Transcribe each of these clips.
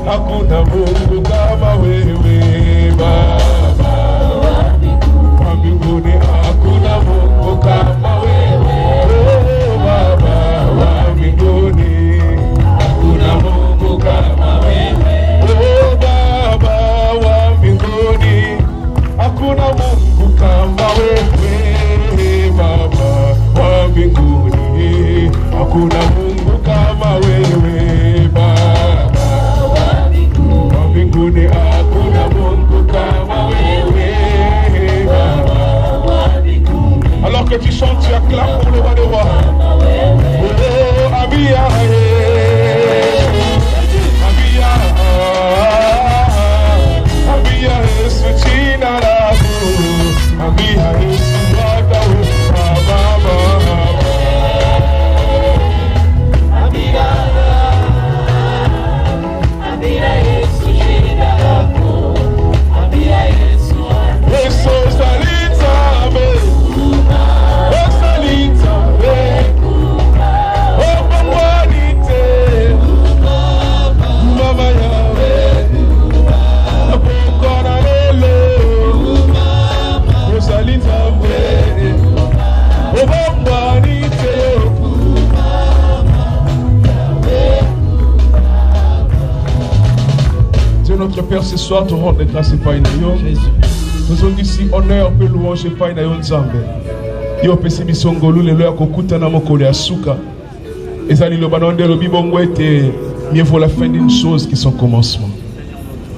hakuna Mungu kama wewe Baba wa mbinguni, hakuna Mungu kama wewe Baba wa mbinguni, hakuna Mungu kama wewe Baba wa mbinguni, hakuna Mungu kama wewe Baba wa mbinguni, hakuna Mungu kama wewe Baba wa mbinguni, hakuna Mungu kama wewe Baba wa mbinguni. Alors que tu chantes, tu acclames pour le roi des rois. Oh, Abia, Abia, Abia, Yesu jina lako, Abia Yesu watawe, Baba. Notre Père, ce soir, te rendre grâce et paï nayo. Nous avons ici honneur, peu louange et paï nayo nzambe. Yo pesi bisongolu lelo ya kokuta na mokolo ya suka. Ezali lo banonde lo bibongo ete mieux vaut la fin d'une chose que son commencement.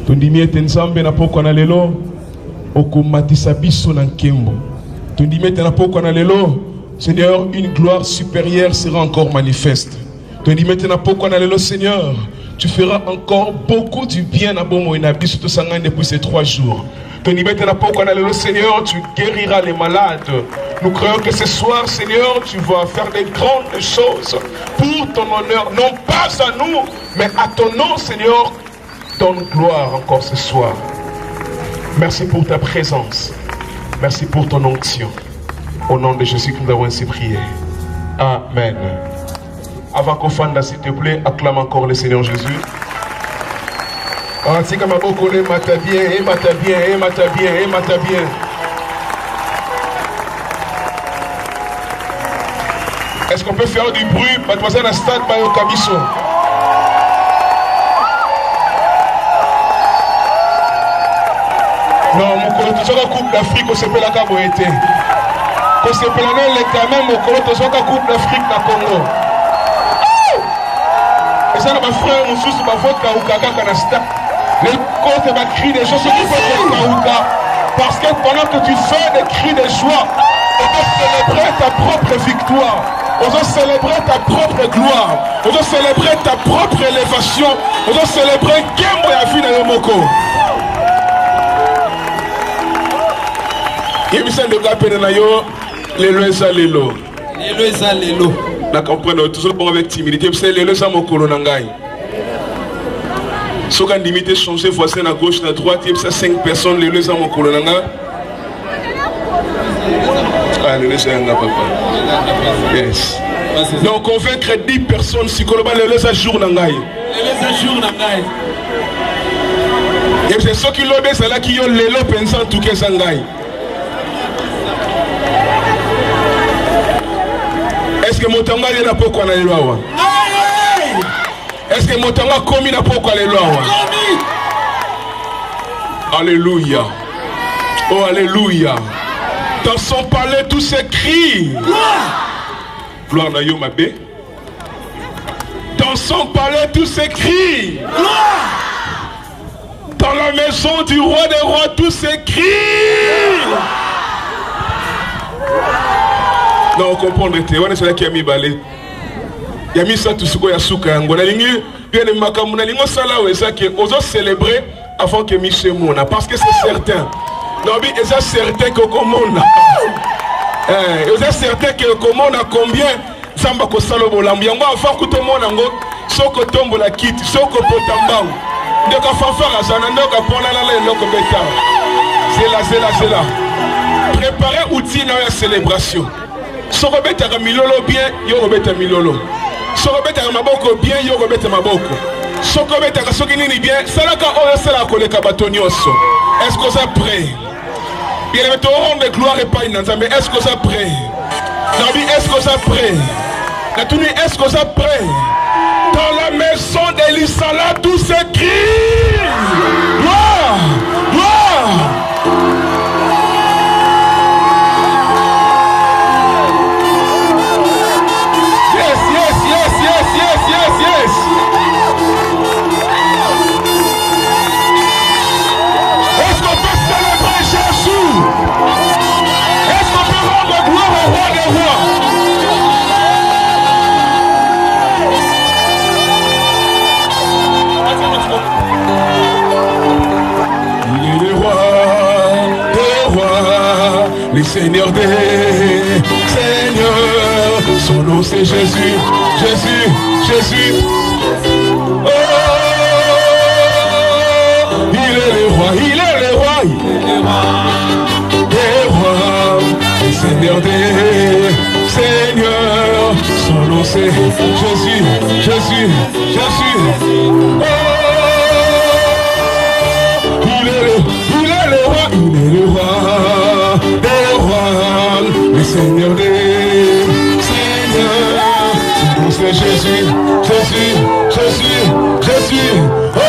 Tondimi ete nzambe na poko na lelo okomatisa biso na nkembo. Tondimi ete na poko na lelo Seigneur, une gloire supérieure sera encore manifeste. Tondimi ete na poko na lelo Seigneur, tu feras encore beaucoup du bien à Bomo et Nabi, surtout Sangan depuis ces 3 jours. Seigneur, tu guériras les malades. Nous croyons que ce soir, Seigneur, tu vas faire des grandes choses pour ton honneur, non pas à nous, mais à ton nom, Seigneur. Donne gloire encore ce soir. Merci pour ta présence. Merci pour ton onction. Au nom de Jésus que nous avons ainsi prié. Amen. Avant qu'on fasse, s'il te plaît, acclame encore le Seigneur Jésus. Est-ce qu'on peut faire du bruit? Mademoiselle Astad Bayo Kabiso. Non, mon colo, tu seras Coupe d'Afrique, on s'appelle la Caboété. On s'appelle quand même, mon colo, tu seras Coupe d'Afrique, na Congo. Et ça, ma frère, mon sous, ma vote, Kaouka, Kanasta. Les côtes va crier des choses, ce qui fait Kaouka. Parce que pendant que tu fais des cris de joie, on va célébrer ta propre victoire. On va célébrer ta propre gloire. On va célébrer ta propre élévation. On va célébrer Kembo ya vie na Yomoko. Yemisen de Gapene na yo, lelo eza lelo. Lelo eza lelo. La comprendre toujours bon avec timidité, c'est lelo eza mokolo na ngai. Si on a limité changer voisin à gauche, à droite, il y a 5 personnes, les deux à mon colonanga. Ah, les deux à papa. Yes. Donc on veut créer 10 personnes, si on a les deux à jour nangai. Les deux à jour nangai. Et c'est ceux qui l'ont dit, c'est là qui ont les lots pensant tout que ça nangai. Est-ce que mon tanga est là pour qu'on a les lois? Est-ce que Motanga commis n'a pas quoi les lois? Alléluia. Oh, alléluia. Dans son palais, tous ces cris. Gloire à Yomabé. Dans son palais, tous ces cris. Dans la maison du roi des rois, tous ces cris. Non, on comprend. On est celui qui a mis balai. Il y a mis ça tout ce qu'on a souka. On a ligné, bien les makamuna lingo sala ou ça qui oso célébrer avant que Michel Mona parce que c'est certain. Non mais c'est certain que comment c'est certain que comment on a combien samba ko salo bolambi yango avant que tout le monde ngo soko tombo la kit soko potamba. Donc à fanfara ça n'a donc à prendre la loko beta. C'est là. Préparer outil dans la célébration. Soko beta milolo bien, yo beta milolo. Si on remet maboko bien, yo remet maboko. Sokobeta soki nini bien, salaka oyo sala koleka bato nyonso. Est-ce que vous êtes prêts? Bien aimé, te rendre gloire et pas une mais est-ce que vous êtes prêts? Nabi, est-ce que vous êtes prêts? Natuni, est-ce que vous êtes prêts? Dans la maison d'Elisala, tout s'écrit. Gloire! Gloire! Yes, yes, yes, yes, yes, yes, yes. Est-ce qu'on peut célébrer Jésus? Est-ce qu'on peut rendre gloire au roi des rois? Il est le roi des rois, le Seigneur des seigneurs. Son nom c'est Jésus, Jésus, Jésus. Oh, il est le roi, il est le roi, il est le roi des rois, le Seigneur des seigneurs. Son nom c'est Jésus, Jésus, Jésus. Oh, il est le roi, il est le roi des rois, le Seigneur des seigneurs. Son nom c'est Jésus, Jésus, Jésus, Jésus. Oh,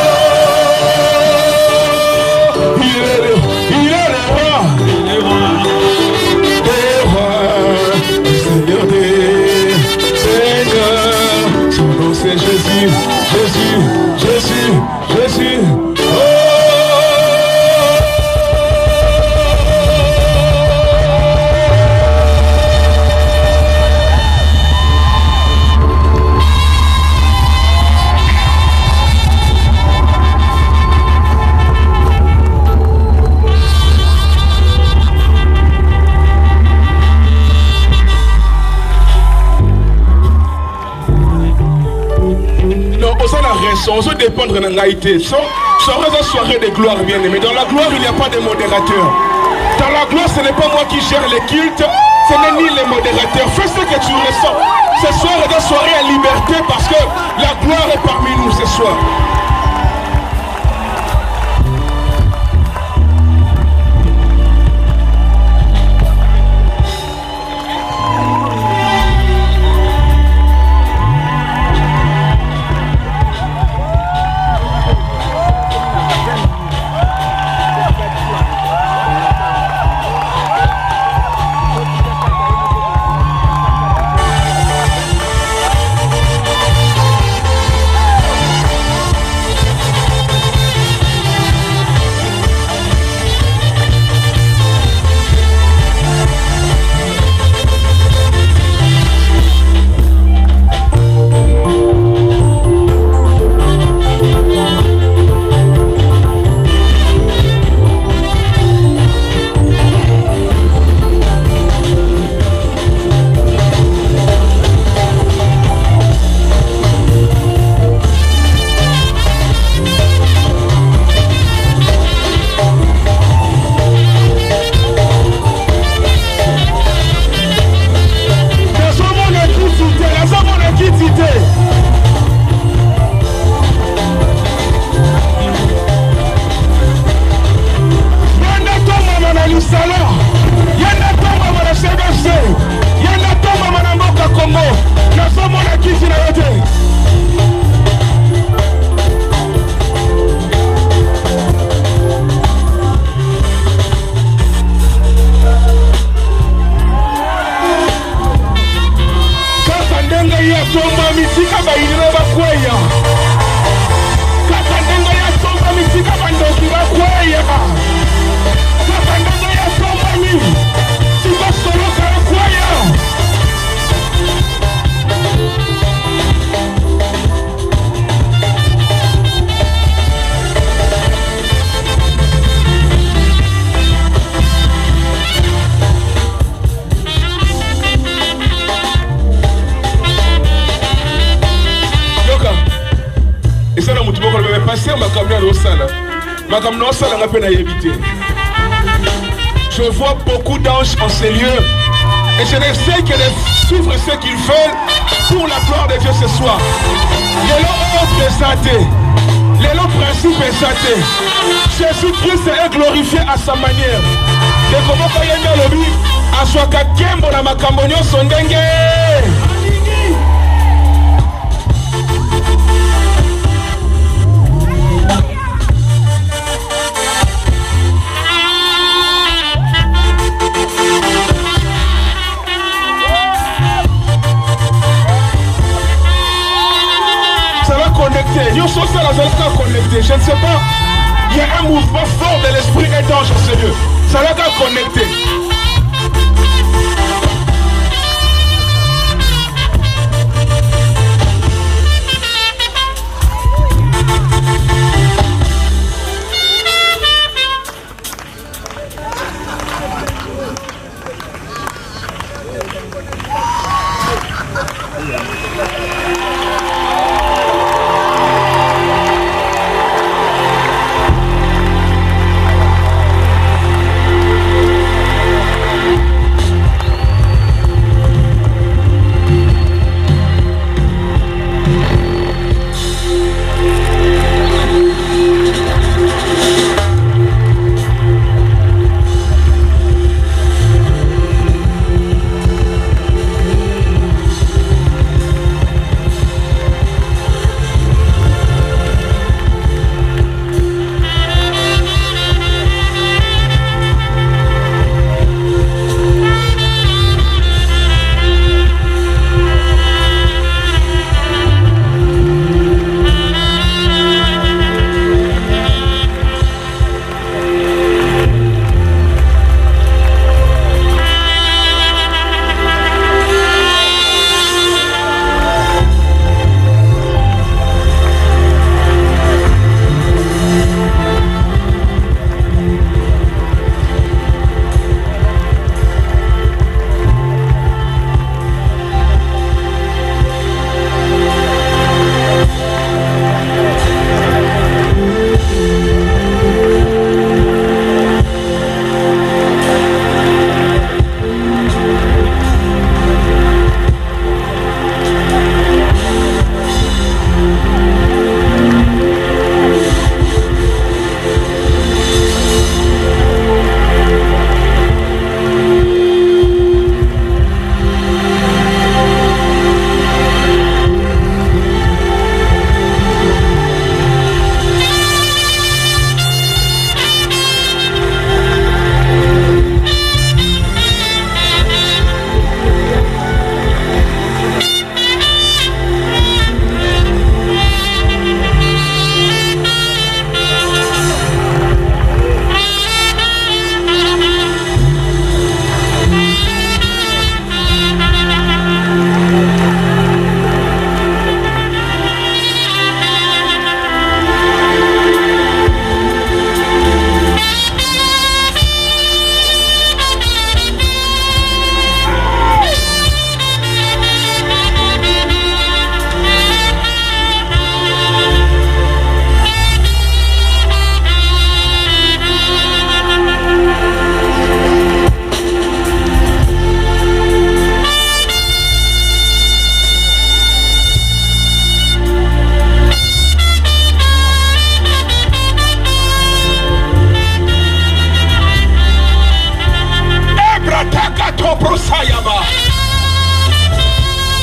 il est le roi des rois, le Seigneur des seigneurs. Son nom c'est Jésus, Jésus, Jésus, Jésus. On veut dépendre de l'angaïté. Ça reste une soirée de gloire, bien aimé. Dans la gloire, il n'y a pas de modérateur. Dans la gloire, ce n'est pas moi qui gère les cultes, ce n'est ni les modérateurs. Fais ce que tu ressens. Ce soir est une soirée à liberté parce que la gloire est parmi nous ce soir. Je vois beaucoup d'anges en ces lieux et je ne sais que les suivre ce qu'ils veulent pour la gloire de Dieu ce soir. Il est là, Le principe est chaté. Jésus-Christ est glorifié à sa manière. De comment Kayanga Lobi, à Swaka Kembo na Makambonyo Sondenge. Ça va connecter. Yo, ça va connecter. Je ne sais pas. Il y a un mouvement fort de l'esprit étanche à ce lieu. Ça va connecter.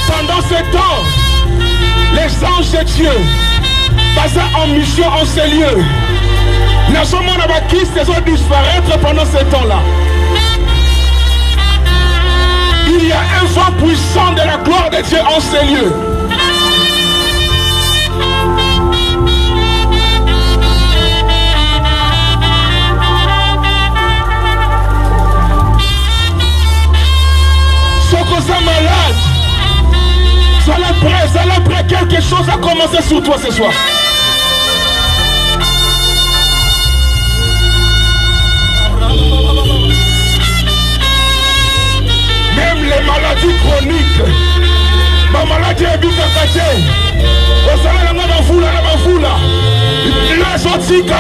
Pendant ce temps, les anges de Dieu passent en mission en ces lieux. Nous avons disparaître pendant ce temps-là. Il y a un vent puissant de la gloire de Dieu en ces lieux. Malade, sois prêt, quelque chose a commencé sur toi ce soir. Même les maladies chroniques, ma maladie est bien cassée. Au salaire, on a foula, là, sorti là.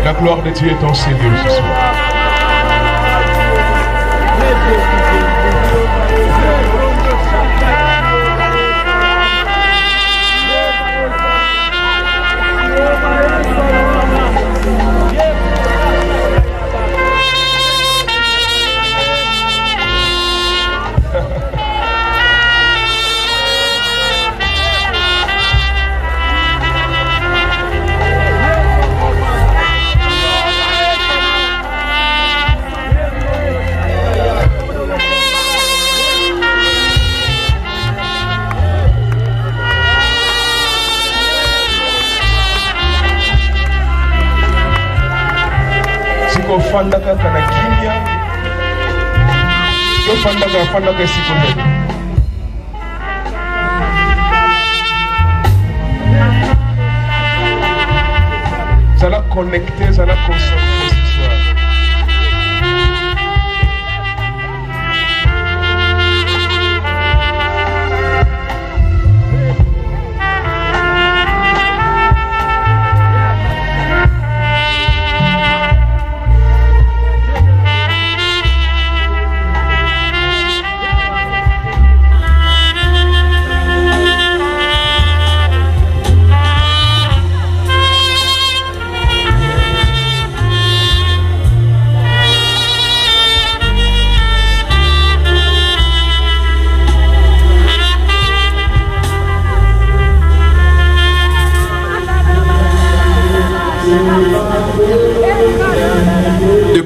La gloire de Dieu est en ces lieux ce soir. Fandaka kana kimia yo fandaka siko mbele zala connecté zala concentré ce soir.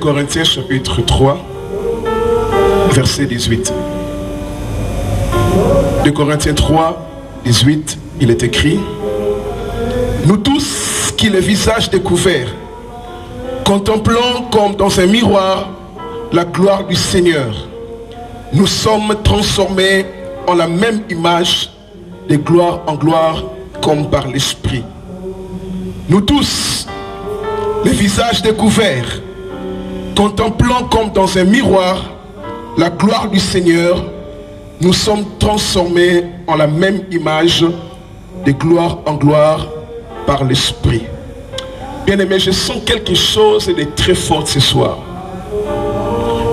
Corinthiens chapitre 3, verset 18. De Corinthiens 3, 18, il est écrit: nous tous qui le visage découvert, contemplant comme dans un miroir la gloire du Seigneur, nous sommes transformés en la même image de gloire en gloire comme par l'Esprit. Nous tous, les visages découverts, contemplant comme dans un miroir la gloire du Seigneur, nous sommes transformés en la même image de gloire en gloire par l'Esprit. Bien aimé, je sens quelque chose de très fort ce soir.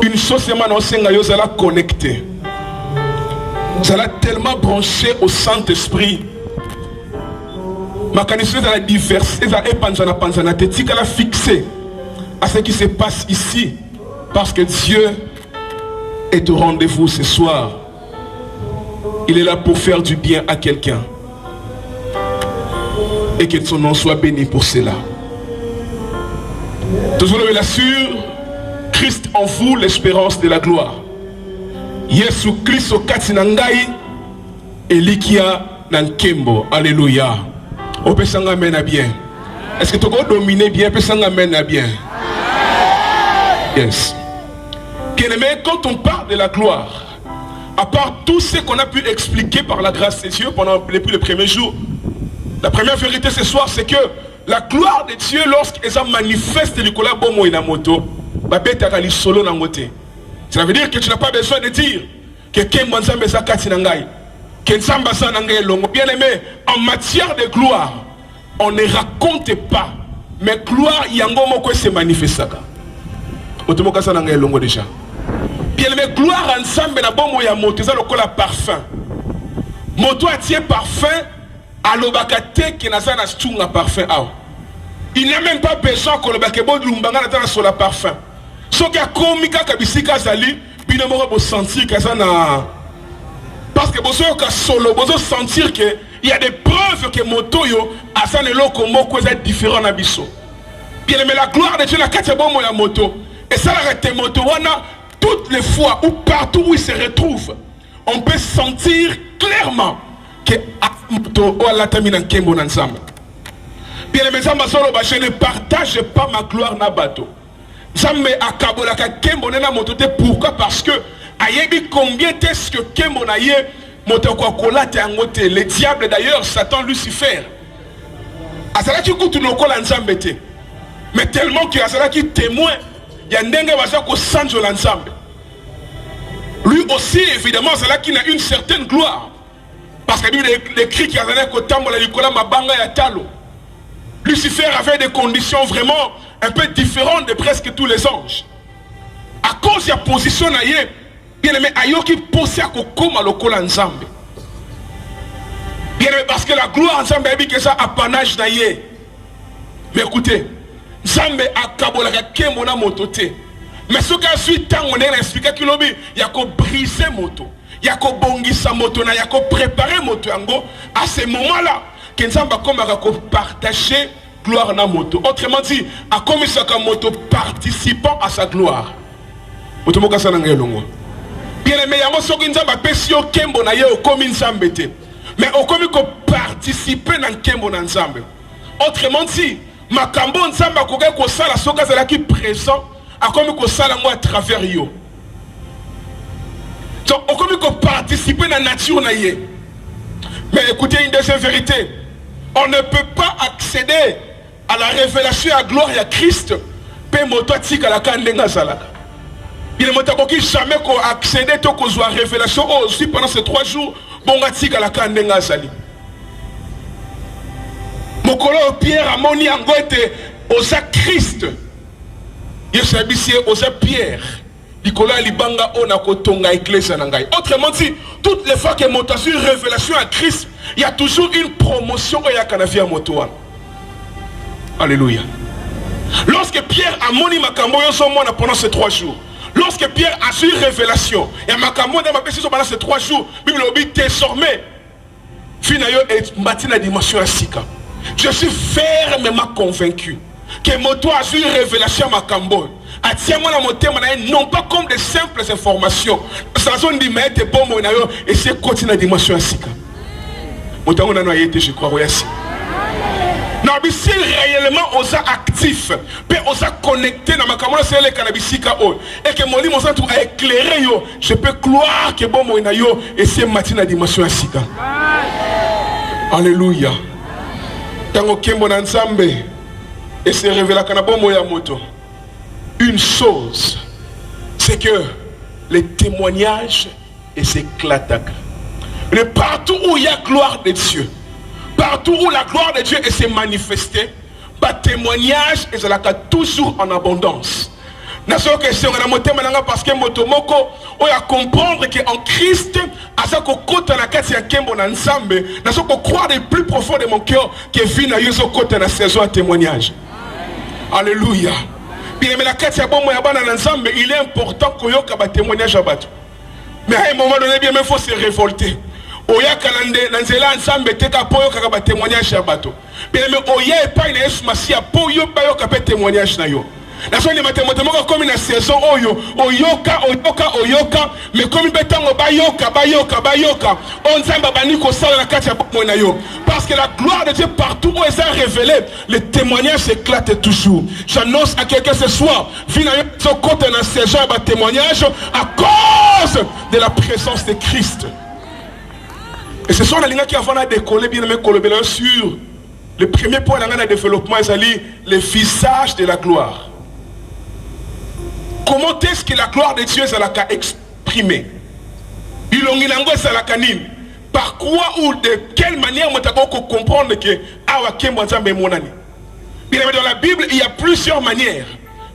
Une chose c'est que vous allez connecter. Vous allez tellement brancher au Saint-Esprit. Ma connaissance de la diversité, elle a fixé à ce qui se passe ici, parce que Dieu est au rendez-vous ce soir. Il est là pour faire du bien à quelqu'un, et que son nom soit béni pour cela. Toujours je l'assure, Christ en vous, l'espérance de la gloire. Yesu Christ au katinangai elikia nankembo. Alléluia. On peut s'en amener à bien. Est-ce que tu peux dominer bien? On peut s'en amener à bien. Yes. Bien-aimé, quand on parle de la gloire, à part tout ce qu'on a pu expliquer par la grâce de Dieu depuis le premier jour, la première vérité ce soir, c'est que la gloire de Dieu, lorsqu'elle manifeste le collab bomo inamoto, ça veut dire que tu n'as pas besoin de dire que bien aimé, en matière de gloire, on ne raconte pas, mais gloire yangomoko se manifeste. Déjà. Bien aimé, gloire ensemble na bomo ya moto, ça le parfum. moto atie parfum alobakate qui n'a pas na parfum awa. Il n'a même pas besoin que le bakebo lumbanga na sur la parfum. Ce qui a komika kabisika zali bino mo sentir que ça na parce que bozo ka solo bozo sentir que il y a des preuves que moto yo asane loko moko est différent na biso. Bien aimé, la gloire de Dieu la katia bomo ya moto et ça la rete moto wana toutes les fois ou partout où il se retrouve on peut sentir clairement que moto o la tamina kembo na nzamba. Bien aimé, je ne partage pas ma gloire na bateau. Zambe akabola ka kembo na moto te pourquoi parce que ayebi combien est-ce que kembo na ye moto kwa kolate angote le diable d'ailleurs Satan Lucifer. Asala ki kutu nokola nzambe te. Mais tellement que asala ki témoin ya ndenge baza ko sanjo la nzambe. Lui aussi évidemment asala ki na une certaine gloire. Parce que Bible écrit qu'il y avait ko tambola likola mabanga ya talo. Lucifer avait des conditions vraiment un peu différentes de presque tous les anges. À cause de la position naïe, bien aimé, ayoki posé à kokoma lokola nzambe. Bien aimé, parce que la gloire nzambe a dit que ça apanage naïe. Mais écoutez, nzambe akabola ka kembo na motote. Mais ce qu'a suite tant on a expliqué qu'il y a ko briser moto, il y a ko bongisa moto na, il y a ko préparer moto yango. À ce moment-là, que nzamba comme à partager gloire na moto. Autrement dit, à comme ça comme moto participant à sa gloire. Moto moka sa nangé longo. Bien aimé, yamo soki nzamba pesi yo kembo na ye o komi nzambe te. Mais o komi ko participer na kembo na nzambe. Autrement dit, makambo nzamba koke ko sala soka zala ki présent a komi ko sala ngo à travers yo. Donc o komi ko participer na nature na ye. Mais écoutez une deuxième vérité. On ne peut pas accéder à la révélation et à la gloire de Christ. Il ne peut jamais accéder à la révélation aussi pendant ces 3 jours. Mon collègue Pierre a moni angote aux Christ. Il s'est habillé aux Pierre. Autrement dit, toutes les fois que mon une révélation à Christ, il y a toujours une promotion au Yakanavia Motoan. Alléluia. Lorsque Pierre a moni makambo pendant ces 3 jours, lorsque Pierre a su une révélation, et makambo pendant ces 3 jours, Bible dit désormais, finayo est matina dimension à Sika. Je suis fermement convaincu que Moto a su une révélation à makambo. Non pas comme des simples informations. Ça zone dit mais t'es bon et c'est continue la dimension asika. Motango na été je crois aussi. Non mais si réellement osa actif, peut osa connecté dans ma caméra c'est le cannabisika et que mon lit mon tout a éclairé yo, je peux croire que bon na yo et c'est matin la dimension asika. Alléluia. Tango kembo na nzambe et c'est révélé kana bon ya moto. Une chose, c'est que les témoignages s'éclatent. Mais partout où il y a gloire de Dieu, partout où la gloire de Dieu s'est manifestée, le témoignage est toujours en abondance. Parce que motomoko on a comprendre qu'en Christ asako kota na kati ya kembo na nzambe nasoko croire le plus profond de mon cœur que vit na yeso kota na saison à témoignage. Alléluia. Il est important qu'on ait un témoignage à battre. Mais à un moment donné, il faut se révolter. Il y a un témoignage à battre. Mais il y a un témoignage. La zone de comme une saison oyoka mais comme betango bayoka on zamba baniko sala na kati ya bomona yo parce que la gloire de Dieu partout où elle est révélée le témoignage s'éclate toujours. J'annonce à quelqu'un ce soir vina yo côté na saison ba témoignage à cause de la présence de Christ. Et ce sont les gens qui avant de décoller bien aimé kolobela sur le premier point de développement c'est le visage de la gloire. Comment est-ce que la gloire de Dieu s'est exprimée? Par quoi ou de quelle manière on peut comprendre que dans la Bible, il y a plusieurs manières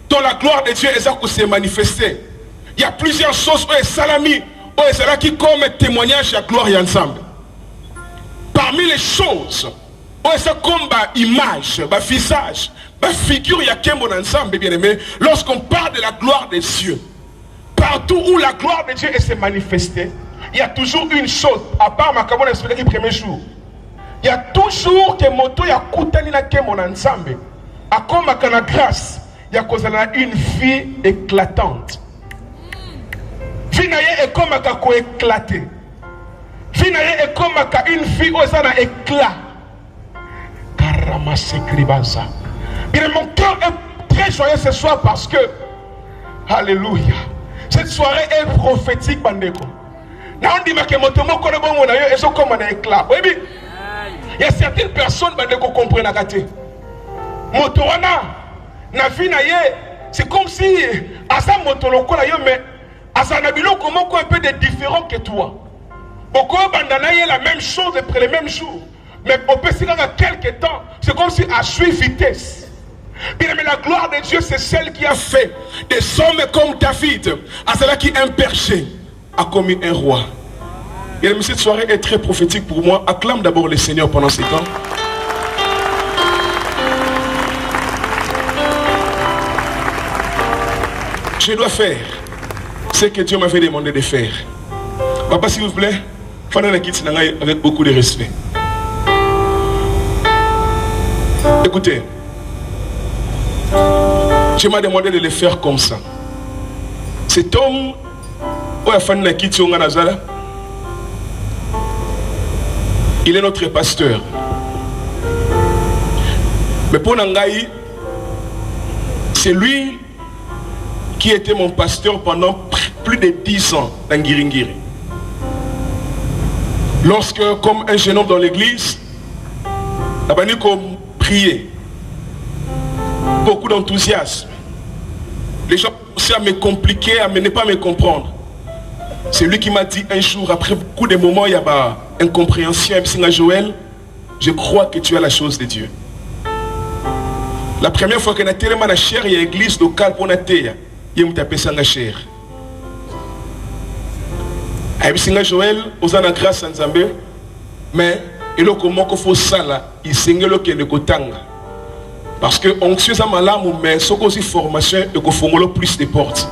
dont la gloire de Dieu s'est manifestée. Il y a plusieurs choses où salami, où qui comme témoignage de la gloire ensemble. parmi les choses, c'est comme image, visage, figure, il y a qu'un bon ensemble, bien aimé. Lorsqu'on parle de la gloire des cieux, partout où la gloire de Dieu s'est manifestée, il y a toujours une chose, à part ma cabane expliqué le premier jour. Il y a toujours que moto ya koutani na ke mon ensemble. A comme la grâce, il y a une fille éclatante. Finaye est comme kako éclaté. Finaye est comme une fille où ça na éclat. Karama sekribanza. Bien, mon cœur est très joyeux ce soir parce que, alléluia, cette soirée est prophétique, bandeko. Il y a certaines personnes qui comprennent la gâté. C'est comme si Asa Motoloko mais Asa Nabilo comment un peu de différent que toi. Beaucoup bandanaye la même chose après les mêmes jours. Mais on peut se dire à quelques temps, c'est comme si à suivre vitesse. Bien, mais la gloire de Dieu, c'est celle qui a fait des hommes comme David, à cela qui un berger a commis un roi. Et cette soirée est très prophétique pour moi. Acclame d'abord le Seigneur pendant ces temps. Je dois faire ce que Dieu m'avait demandé de faire. Papa, s'il vous plaît, faites la quitte avec beaucoup de respect. Écoutez, Dieu m'a demandé de le faire comme ça. Cet homme, il est notre pasteur. Mais pour Nangaï, c'est lui qui était mon pasteur pendant plus de 10 ans dans Ngiringiri. Lorsque, comme un jeune homme dans l'église, la banni comme prier, beaucoup d'enthousiasme. Les gens commençaient à me compliquer, à ne pas me comprendre. C'est lui qui m'a dit un jour, après beaucoup de moments, il y a incompréhension, Joël, je crois que tu as la chose de Dieu. La première fois que j'ai tellement la chair, il y a une église locale pour Natéa. Il y a tapé ça la chair. Joël, aux en grâce à Nzambé, mais il y a comment qu'il faut ça là, il saigne le que le kotanga. Parce que anxieux à malam, mais ce qu'on formation et qu'on fait plus de portes.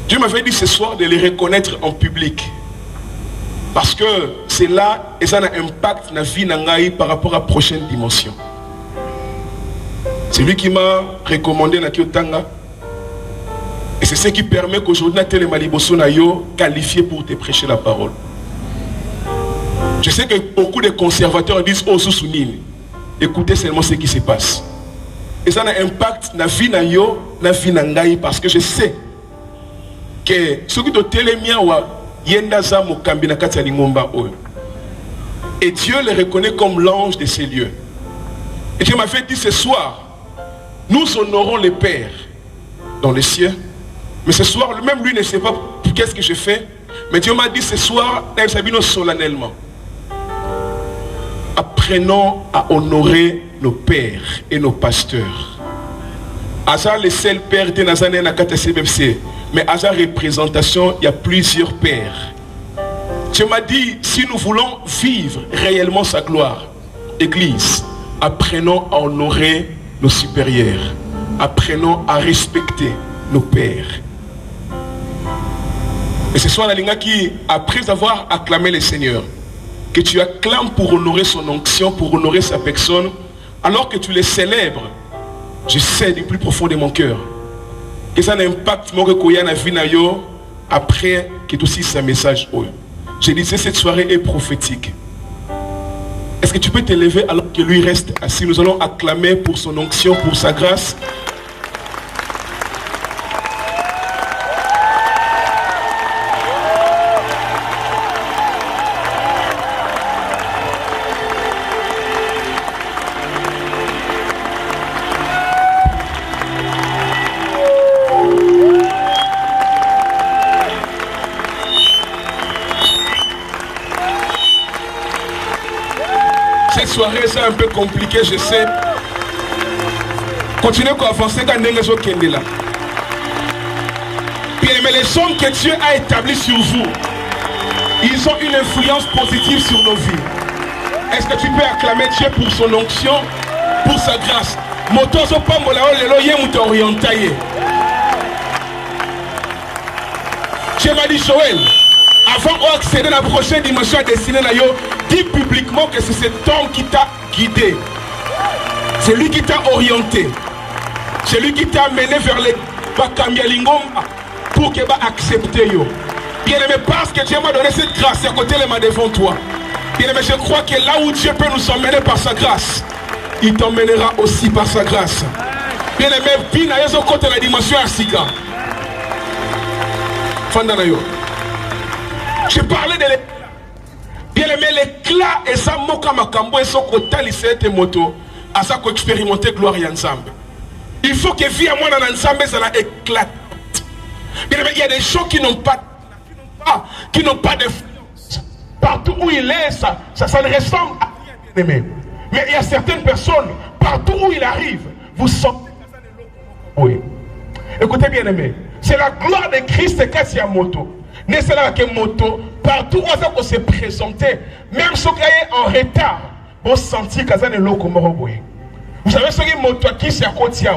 Dieu m'avait dit ce soir de les reconnaître en public. Parce que c'est là et ça a un impact dans la vie nangaï par rapport à la prochaine dimension. C'est lui qui m'a recommandé na Kyotanga. Et c'est ce qui permet qu'aujourd'hui, Nathalie Maliboso na yo qualifié pour te prêcher la parole. Je sais que beaucoup de conservateurs disent oh sous-sounine. Écoutez seulement ce qui se passe. Et ça a un impact na vie na yo, na vie nangaï parce que je sais que ce qui doit télémia wa yenda za mokambi na kati ya lingomba oyo. Et Dieu le reconnaît comme l'ange de ces lieux. Et Dieu m'a fait dire ce soir, nous honorons le Père dans les cieux. Mais ce soir, même lui ne sait pas qu'est-ce que je fais. Mais Dieu m'a dit ce soir, solennellement, apprenons à honorer nos pères et nos pasteurs. Asa le seul père de Nazané na KTCBFC. Mais à sa représentation, il y a plusieurs pères. Dieu m'a dit, si nous voulons vivre réellement sa gloire, Église, apprenons à honorer nos supérieurs. Apprenons à respecter nos pères. Et ce soir, la Linga qui, après avoir acclamé le Seigneur, que tu acclames pour honorer son onction, pour honorer sa personne, alors que tu les célèbres, je sais du plus profond de mon cœur que ça a un impact mon recueillant la vie après que aussi ce message. Je disais cette soirée est prophétique. Est-ce que tu peux te lever alors que lui reste assis? Nous allons acclamer pour son onction, pour sa grâce. Soirée, c'est un peu compliqué, je sais. Continuez à avancer dans les réseaux qui sont là. Mais les hommes que Dieu a établis sur vous, ils ont une influence positive sur nos vies. Est-ce que tu peux acclamer Dieu pour son onction, pour sa grâce? Motozo pambola lelo ye muto orientaye. Je m'a dit Joël, avant d'accéder à la prochaine dimension destinée à yo, dis publiquement que c'est cet homme qui t'a guidé. C'est lui qui t'a orienté. C'est lui qui t'a amené vers les Bakambialingomba pour qu'il va accepter yo. Bien aimé, parce que Dieu m'a donné cette grâce, à côté de moi devant toi. Bien aimé, je crois que là où Dieu peut nous emmener par sa grâce, il t'emmènera aussi par sa grâce. Bien aimé, Pina Yezo côté la dimension Asika. Fandanayo. Je parlais de l'éclat. Bien aimé, l'éclat et ça moka makambo et son côté lycée et moto à ça qu'on expérimenter gloire et ensemble. Il faut que vie à moi dans l'ensemble ça la éclate. Bien aimé, il y a des gens qui n'ont pas d'influence. Partout où il est, ça ne ressemble à rien, bien aimé. Mais il y a certaines personnes, partout où il arrive, vous sentez. Oui. Écoutez bien aimé, c'est la gloire de Christ qui est à moto. Mais c'est là que moto, partout où ça se présenter, même si vous êtes en retard, vous sentez que ça est loco moroboy. Vous savez ce que moto qui c'est à côté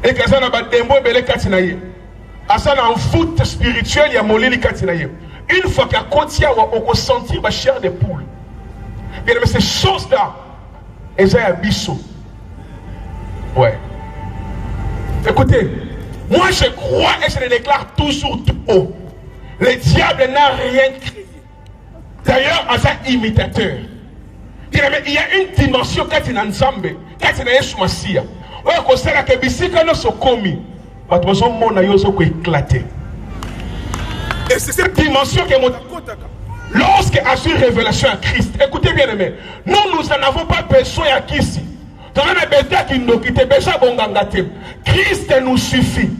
et que ça n'a pas d'embo et belé katinaye. À ça dans foot spirituel, il y a molili katinaye. Une fois qu'à côté on peut sentir la chair de poule. Bien mais ces choses-là, elles sont à bissot. Ouais. Écoutez, moi je crois et je le déclare toujours tout haut. Le diable n'a rien créé. D'ailleurs, à ça imitateur. Il y a une dimension quand il est ensemble, quand il est sur Massia. Ouais, quand c'est là que bisika ne sont commis, parce que son monde a éclaté. Et c'est cette dimension qui est mon lorsque a su révélation à Christ. Écoutez bien aimé, nous n'en avons pas besoin à qui ici. Christ nous suffit.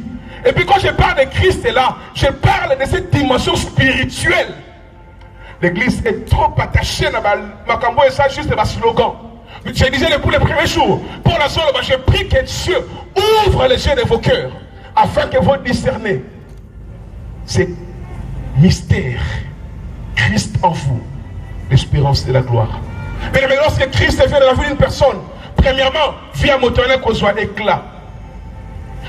Et puis quand je parle de Christ là, je parle de cette dimension spirituelle. L'église est trop attachée à Makambo et ça juste un slogan. Je disais depuis les premiers jours, pour la seule, je prie que Dieu ouvre les yeux de vos cœurs afin que vous discerniez ces mystères. Christ en vous, l'espérance de la gloire. Mais lorsque Christ vient dans la vie d'une personne, premièrement, via motonner qu'on soit éclat.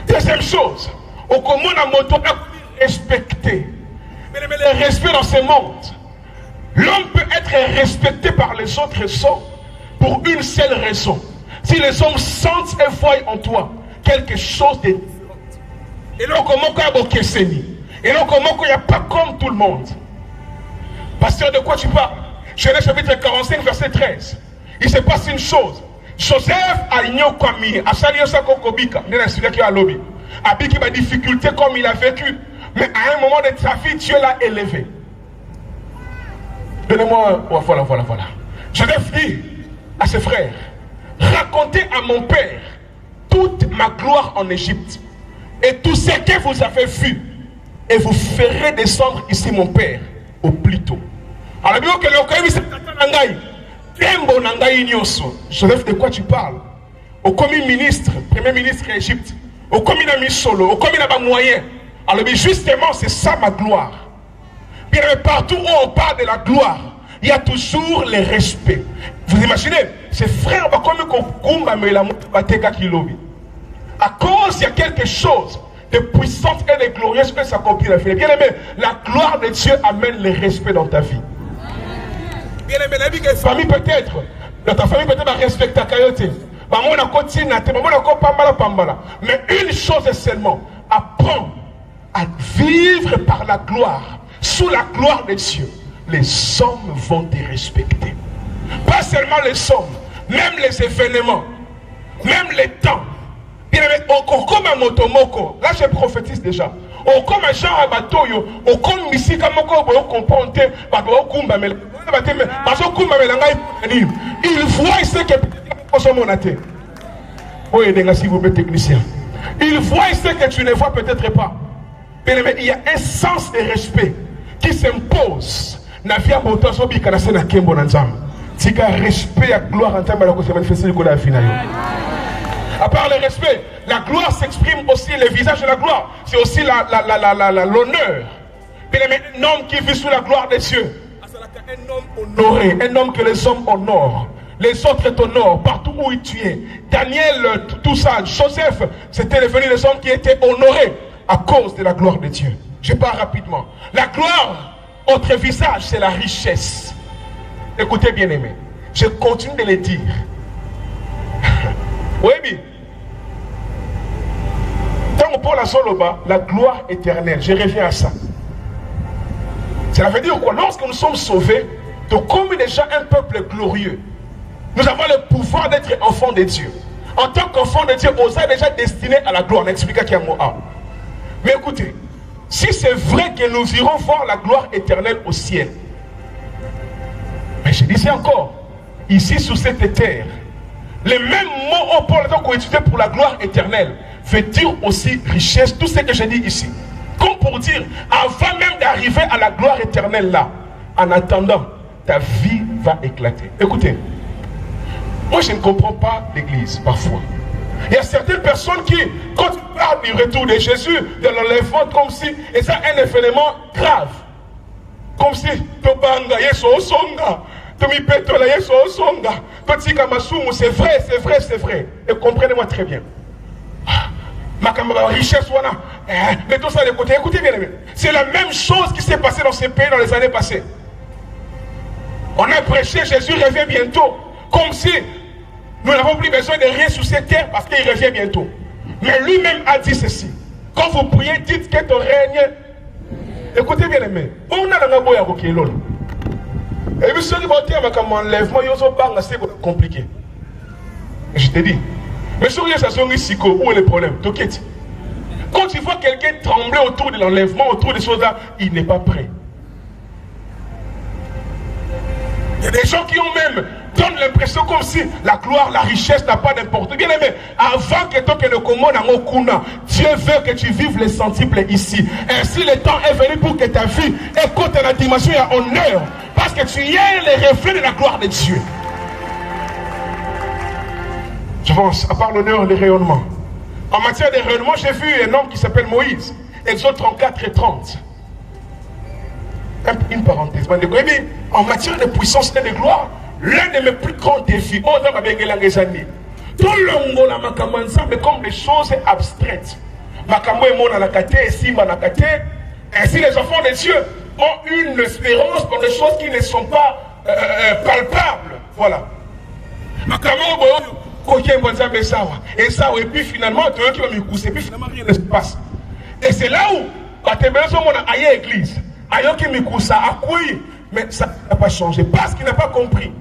Deuxième chose, au commun à motonner respecté. Mais le respect dans ce monde, l'homme peut être respecté par les autres hommes pour une seule raison. Si les hommes sentent et voient en toi quelque chose de différent. Et là, comment il y a et là, comment il n'y a pas comme tout le monde. Pasteur, de quoi tu parles? Genèse chapitre 45, verset 13. Il se passe une chose. Joseph a ignoré a sali osako kobika, n'est celui qui a lobby. A vécu ma difficulté comme il a vécu, mais à un moment de sa vie, Dieu l'a élevé. Donnez-moi, voilà. Joseph dit à ses frères, racontez à mon père toute ma gloire en Égypte et tout ce que vous avez vu, et vous ferez descendre ici mon père au plus tôt. Alors, bien que le Joseph, de quoi tu parles? Au commis ministre, premier ministre d'Égypte, au commis ami solo, au commis n'a pas moyen. Alors, justement, c'est ça ma gloire. Bien, partout où on parle de la gloire, il y a toujours le respect. Vous imaginez, ces frères, à cause, il y a quelque chose de puissant et de glorieux que ça accomplit la vie. Bien aimé, la gloire de Dieu amène le respect dans ta vie. Bien aimé, la vie que famille peut-être, dans ta famille peut-être va respecter ta caillotte. Mais une chose est seulement, apprends à vivre par la gloire, sous la gloire de Dieu. Les hommes vont te respecter. Pas seulement les hommes, même les événements, même les temps. Bien aimé, comme un motomoko, là je prophétise déjà. Comme un genre à bateau, comme ici, comme on comprend, il voit ce que oui, s'il vous plaît, technicien. Il voit ce que tu ne vois peut-être pas. Bien aimé, il y a un sens de respect qui s'impose. Na via moto so bi kana se na kembo na nzambe. Tika respect et gloire en termes de la se manifester du côté final. À part le respect, la gloire s'exprime aussi, le visage de la gloire, c'est aussi l'honneur. Bien aimé, un homme qui vit sous la gloire des cieux, Un homme honoré, un homme que les hommes honorent. Les autres t'honorent partout où tu es. Daniel, tout ça, Joseph, c'était devenu des hommes qui étaient honorés à cause de la gloire de Dieu. Je pars rapidement. La gloire, autre visage, c'est la richesse. Écoutez bien aimé, je continue de le dire. Oui, bien. Tant pour la soloba, la gloire éternelle, je reviens à ça. Cela veut dire quoi? Lorsque nous sommes sauvés, de comme déjà un peuple glorieux, nous avons le pouvoir d'être enfants de Dieu. En tant qu'enfants de Dieu, on est déjà destiné à la gloire. On explique qu'il y a un mot. Mais écoutez, si c'est vrai que nous irons voir la gloire éternelle au ciel, mais je disais encore, ici sur cette terre, les mêmes mots au Paul qu'on étudie pour la gloire éternelle veut dire aussi richesse, tout ce que j'ai dit ici. Comme pour dire, avant même d'arriver à la gloire éternelle là, en attendant, ta vie va éclater. Écoutez, moi je ne comprends pas l'église parfois. Il y a certaines personnes qui, quand tu parles du retour de Jésus, de l'enlèvement, comme si, et ça un événement grave. Comme si, Tobanga, Yeso Osonga, Tomi Petola, Yeso Osonga, Totika Masumu, c'est vrai, c'est vrai, c'est vrai. Et comprenez-moi très bien. Ma richesse, voilà. Mettons ça de côté. Écoutez bien, c'est la même chose qui s'est passée dans ces pays dans les années passées. On a prêché, Jésus revient bientôt. Comme si nous n'avons plus besoin de rien sur cette terre parce qu'il revient bientôt. Mais lui-même a dit ceci. Quand vous priez, dites que ton règne. Écoutez bien, aimé. On a la boya qui est là. Et puis, ceux qui vont dire que mon enlèvement, c'est compliqué. Je te dis. Mais sur les stations ici, où est le problème? T'inquiète. Quand tu vois quelqu'un trembler autour de l'enlèvement, autour des choses là, il n'est pas prêt. Il y a des gens qui ont même donné l'impression comme si la gloire, la richesse n'a pas d'importance. Bien aimé, avant que toi que le commande en Okuna, Dieu veut que tu vives les centiples ici. Ainsi le temps est venu pour que ta vie écoute la dimension et honneur. Parce que tu es le reflet de la gloire de Dieu. J'avance, à part l'honneur et le rayonnement. En matière de rayonnement, j'ai vu un homme qui s'appelle Moïse. Exode 34 et 30. Une parenthèse. En matière de puissance et de gloire, l'un de mes plus grands défis, tout le monde mais comme des choses abstraites. Ainsi, les enfants de Dieu ont une espérance pour des choses qui ne sont pas palpables. Voilà. Et ça, et puis finalement, et puis finalement, rien ne se passe. Et c'est là où, à l'église, mais ça n'a pas changé parce qu'il n'a pas compris.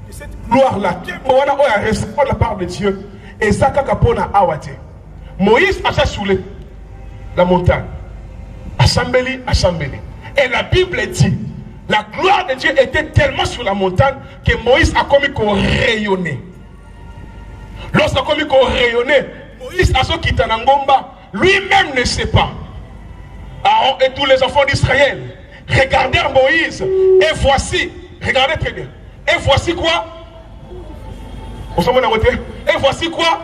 Et cette gloire-là, on a recevoir de la part de Dieu. Et ça, Moïse a saoulé la montagne. Assemblée. Et la Bible dit, la gloire de Dieu était tellement sur la montagne que Moïse a commis qu'on rayonnait. Lorsqu'il a commis qu'on rayonnait, Moïse a ce qui lui-même ne sait pas. Aaron et tous les enfants d'Israël regardèrent Moïse et voici, regardez très bien, et voici quoi? Et voici quoi?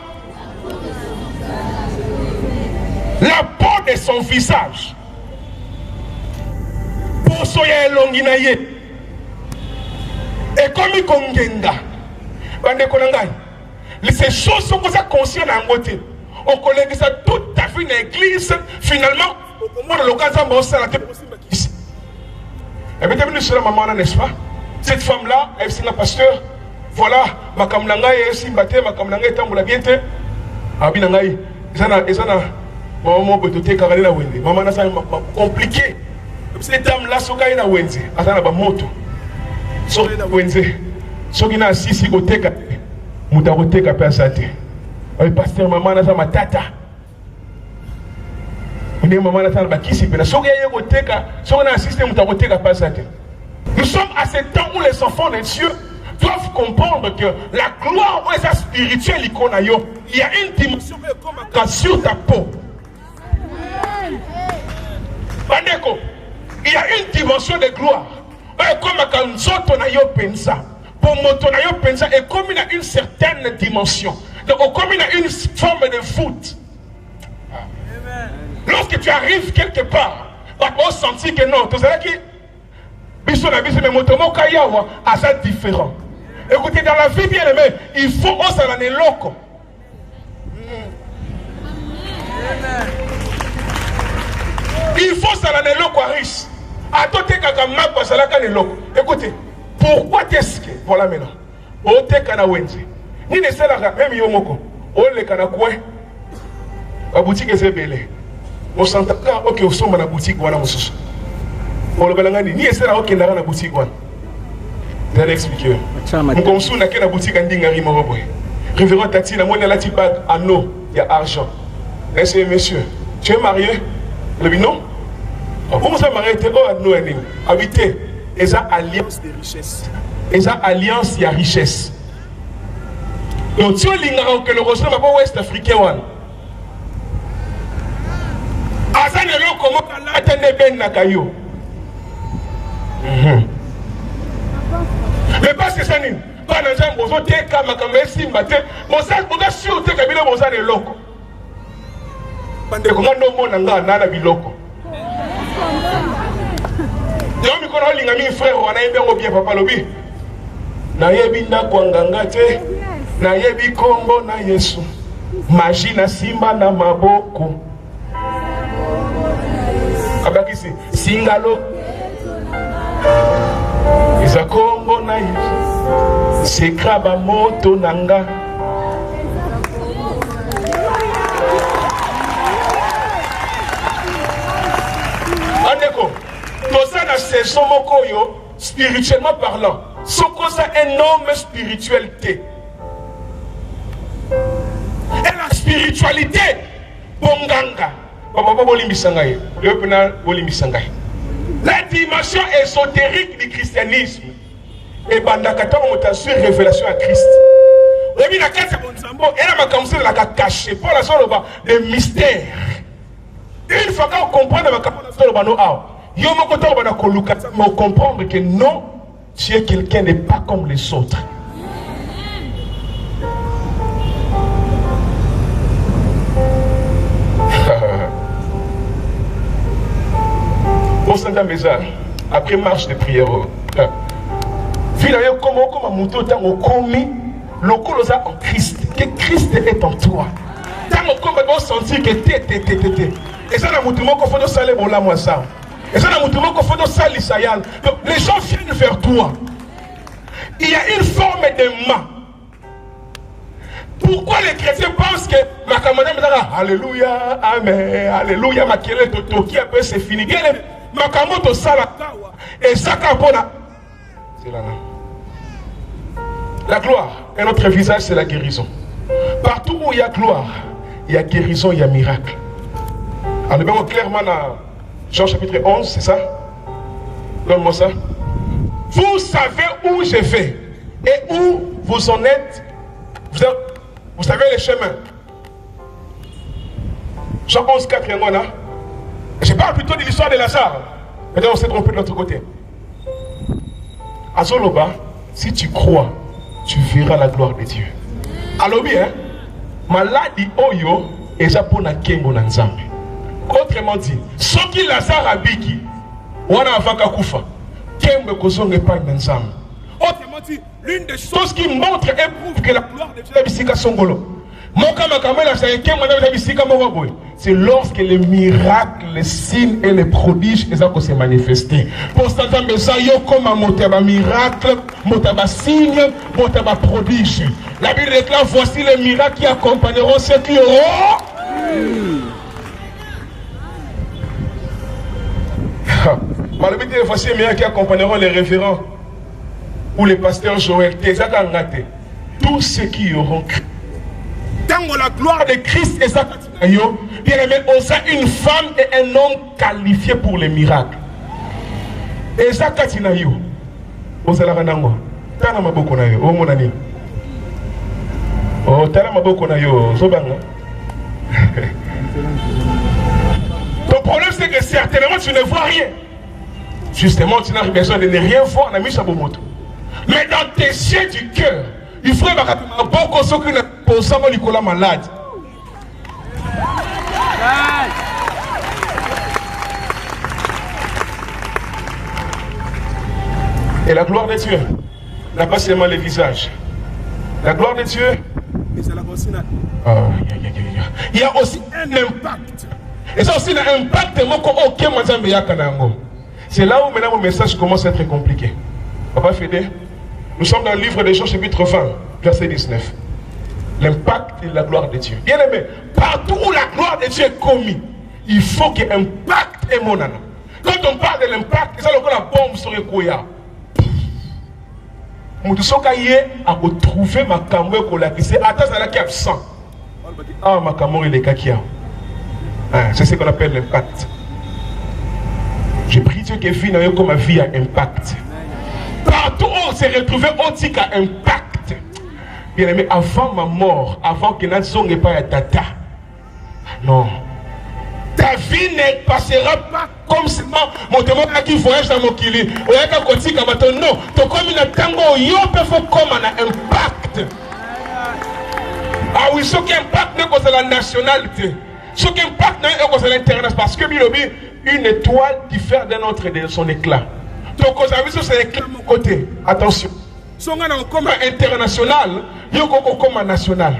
La peau de son visage. Pour soya elonginaye. Et comme il kongenga. Bande konangai. Ces choses sont comme ça conscientes en côté. On connaît ça toute ta vie dans l'église. Finalement, au moment de l'occasion, on s'est arrêté pour ici. Et bien, tu es maman, n'est-ce pas? Cette femme-là, elle est la pasteur. Voilà, ma kamlangai est simbaté, ma kamlangai est tamboula biente. Abinangai, ezana, maman peut te carrer la wende. Maman n'a pas compliqué. Cette dame-là, soka na wende, atana ba moto. Soka na wende, soki na sisi koteka, mutakoteka pe asate. Le pasteur maman n'a pas tata. Nous sommes à ce temps où les enfants de Dieu doivent comprendre que la gloire ou la spirituelle, il y a une dimension comme sur ta peau. Il y a une dimension de gloire. Comme pour mon pensa et comme il a une certaine dimension. Donc comme il a une forme de voûte. Lorsque tu arrives quelque part, tu vas sentir que non, Biso na biso, mais motomo kayawa, à ça différent. Écoutez, dans la vie bien aimée, il faut oser la loko. Il faut ça la loko riche. Atote kaka mapa salaka ne loko. Écoutez, pourquoi est-ce que voilà maintenant? Ote kana wenze. Ni ne sala même yo moko. O le kana kwe. La boutique est belle. On s'entend OK, on sommes na boutique wana mosusu. On le balangani ni sala OK na na boutique wana. Je vais expliquer. Mon consul n'a qu'une boutique en dingari moroboy. Révérend Tati, la monnaie la tipa en eau, il y a argent. Est-ce que monsieur, tu es marié? Le non? Comment ça marié? Tu es en eau, habité. Et ça alliance de richesse. Et ça alliance, il y a richesse. Donc, si on l'a que le reçoit, ma pas ouest africain. Azan et l'eau, comment on a atteint ben nakayo? Mais pas que ça n'est pas dans un besoin de kama kama simbaté. Bon ça, on a sûr que kabila boza de loko. Bande comment no mo nanga na biloko. Yo mi kono linga mi frère wana yembe ngo bien papa lobi. Na yebi nda kwanganga te. Na yebi kombo na Yesu. Maji na simba na maboko. Abakisi singalo. Isa kombo na Yesu. Sekraba moto nanga. Andeko, tout ça na saison moko yo, spirituellement parlant. Soko ça énorme spiritualité. Et la spiritualité, bonganga. Papa bolimbisangaye. Le pena bolimbisangaye. La dimension ésotérique du christianisme et bandakata on sur révélation à Christ. Et la carte elle m'a comme ça la caché pour la seule des mystères. Une fois qu'on comprend ma capacité le bano a, yo mo koto bana koluka mais comprendre que non, tu es quelqu'un n'est pas comme les autres. Après marche de prière, finalement, comment un mouton t'a commis le colosa en Christ, que Christ est en toi. T'as complètement senti que t'es. Et ça, la mouton qu'on fait de saler bon la moi ça. Et ça, la mouton qu'on fait de saler sayal. Donc, les gens viennent vers toi. Il y a une forme de main. Pourquoi les chrétiens pensent que ma camarade me dira Alléluia, Amen, Alléluia, ma kele totoki après c'est fini. Makamoto salakawa et sakapona. C'est là. La gloire et notre visage c'est la guérison. Partout où il y a gloire, il y a guérison, il y a miracle. Alors clairement dans Jean chapitre 11, c'est ça? Donne-moi ça. Vous savez où je vais et où vous en êtes. Vous savez les chemins. Jean 11, 4 et 1. Je parle plutôt de l'histoire de Lazare. Maintenant, on s'est trompé de l'autre côté. Azoloba, si tu crois, tu verras la gloire de Dieu. Alors bien, maladie oyo et japona kengo na nzambe. Autrement dit, ce qui Lazare a biki, wana avaka kufa, kembe kozonge pa na nzambe. Autrement dit, l'une des choses qui montre et prouve que la gloire de Dieu est bisika songolo. C'est lorsque les miracles, les signes et les prodiges se manifestent. Pour ça, il comme un miracle, un signe, un prodige. La Bible déclare voici les miracles qui accompagneront ceux qui auront. Voici les miracles qui accompagneront les révérends ou les pasteurs Joël. Tous ceux qui auront cru. Dans la gloire de Christ et sa bien aimé, on a une femme et un homme qualifiés pour les miracles. Et ça, Katinayo, on a la ranango. Tana maboko na yo, oh mon ami. Oh, tana maboko na yo, zobanga. Ton problème, c'est que certainement tu ne vois rien. Justement, tu n'as besoin de ne rien voir, on a mis ça moto. Mais dans tes yeux du cœur, il faut beaucoup ce qui ne peut pas Nicolas malade. Et la gloire de Dieu n'a pas seulement le visage. La gloire de Dieu, il y a aussi un impact. Et ça aussi, un impact. C'est là où maintenant mon message commence à être compliqué. Papa Fédé, nous sommes dans le livre de Jean chapitre 20, verset 19. L'impact de la gloire de Dieu. Bien aimé, partout où la gloire de Dieu est commise, il faut qu'il y ait un impact et mon âme. Quand on parle de l'impact, c'est ça que la bombe serait quoi. Moutousokaye a retrouvé ma camoufle colakissé. Attends, ça là qui est absent. Ah, ma camoufle il est kakia. C'est ce qu'on appelle l'impact. Je prie Dieu que vie n'a eu comme ma vie a impact. Partout où on s'est retrouvé, on dit qu'il y a impact. Bien aimé, avant ma mort, avant que Natson n'ait pas à tata. Non. Ta vie ne passera pas comme seulement mon témoin qui voyage dans mon kili. Non, tu comme une tango, il faut comme un impact. Ah oui, ce qui impact n'est pas la nationalité. Ce qui impact n'est pas l'international. Parce que une étoile diffère d'un autre de son éclat. Donc, vous avez vu sur l'éclat de mon côté. Attention. Si on a un commun international, il y a un commun national.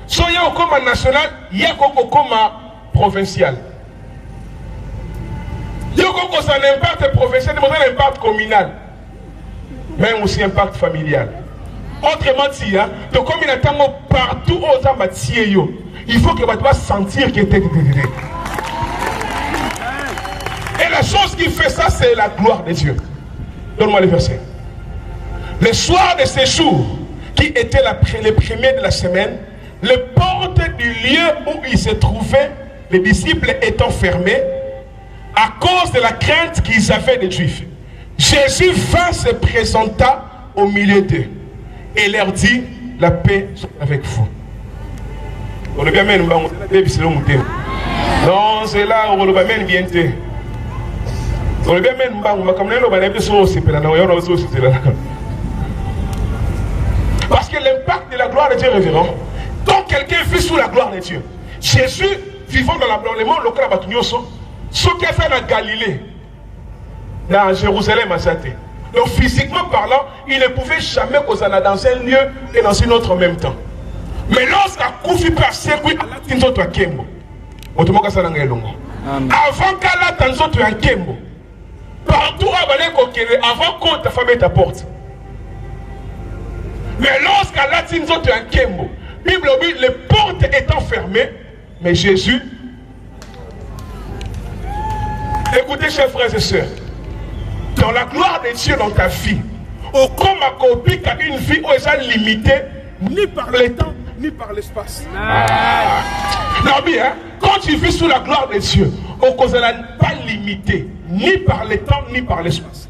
Si on a un commun national, il y a un commun provincial. Il y a un impact provincial, il y a un impact communal. Même aussi un impact familial. Autrement dit, donc comme il y a partout aux ambassadeurs, il faut que tu vas sentir qu'il était. Et la chose qui fait ça, c'est la gloire de Dieu. Donne-moi le verset. Le soir de ces jours, qui était les premiers de la semaine, les portes du lieu où ils se trouvaient, les disciples étant fermés, à cause de la crainte qu'ils avaient des Juifs, Jésus vint se présenta au milieu d'eux et leur dit, la paix soit avec vous. Non, c'est là où on va bien bientôt. Parce que l'impact de la gloire de Dieu est révérend. Quand quelqu'un vit sous la gloire de Dieu, Jésus, vivant dans le monde local à Batunyoso, ce qu'il a fait dans Galilée, dans Jérusalem, à Saté. Donc physiquement parlant, il ne pouvait jamais causer dans un lieu et dans un autre en même temps. Mais lorsqu'à Koufi passé, oui, à la Tinzoto à Kembo. Avant qu'à la Tinzoto à Kembo, partout avant qu'on ta femme ta porte. Mais lorsqu'à la Tinzoto à Kembo, Bible dit les portes étant fermées, mais Jésus. Écoutez, chers frères et sœurs, dans la gloire de Dieu dans ta vie, au comme à copie qu'à une vie où elle est limitée, ni par le temps, ni par l'espace. Non, bien, quand tu vis sous la gloire de Dieu, au cause elle n'est pas limitée, ni par le temps, ni par l'espace.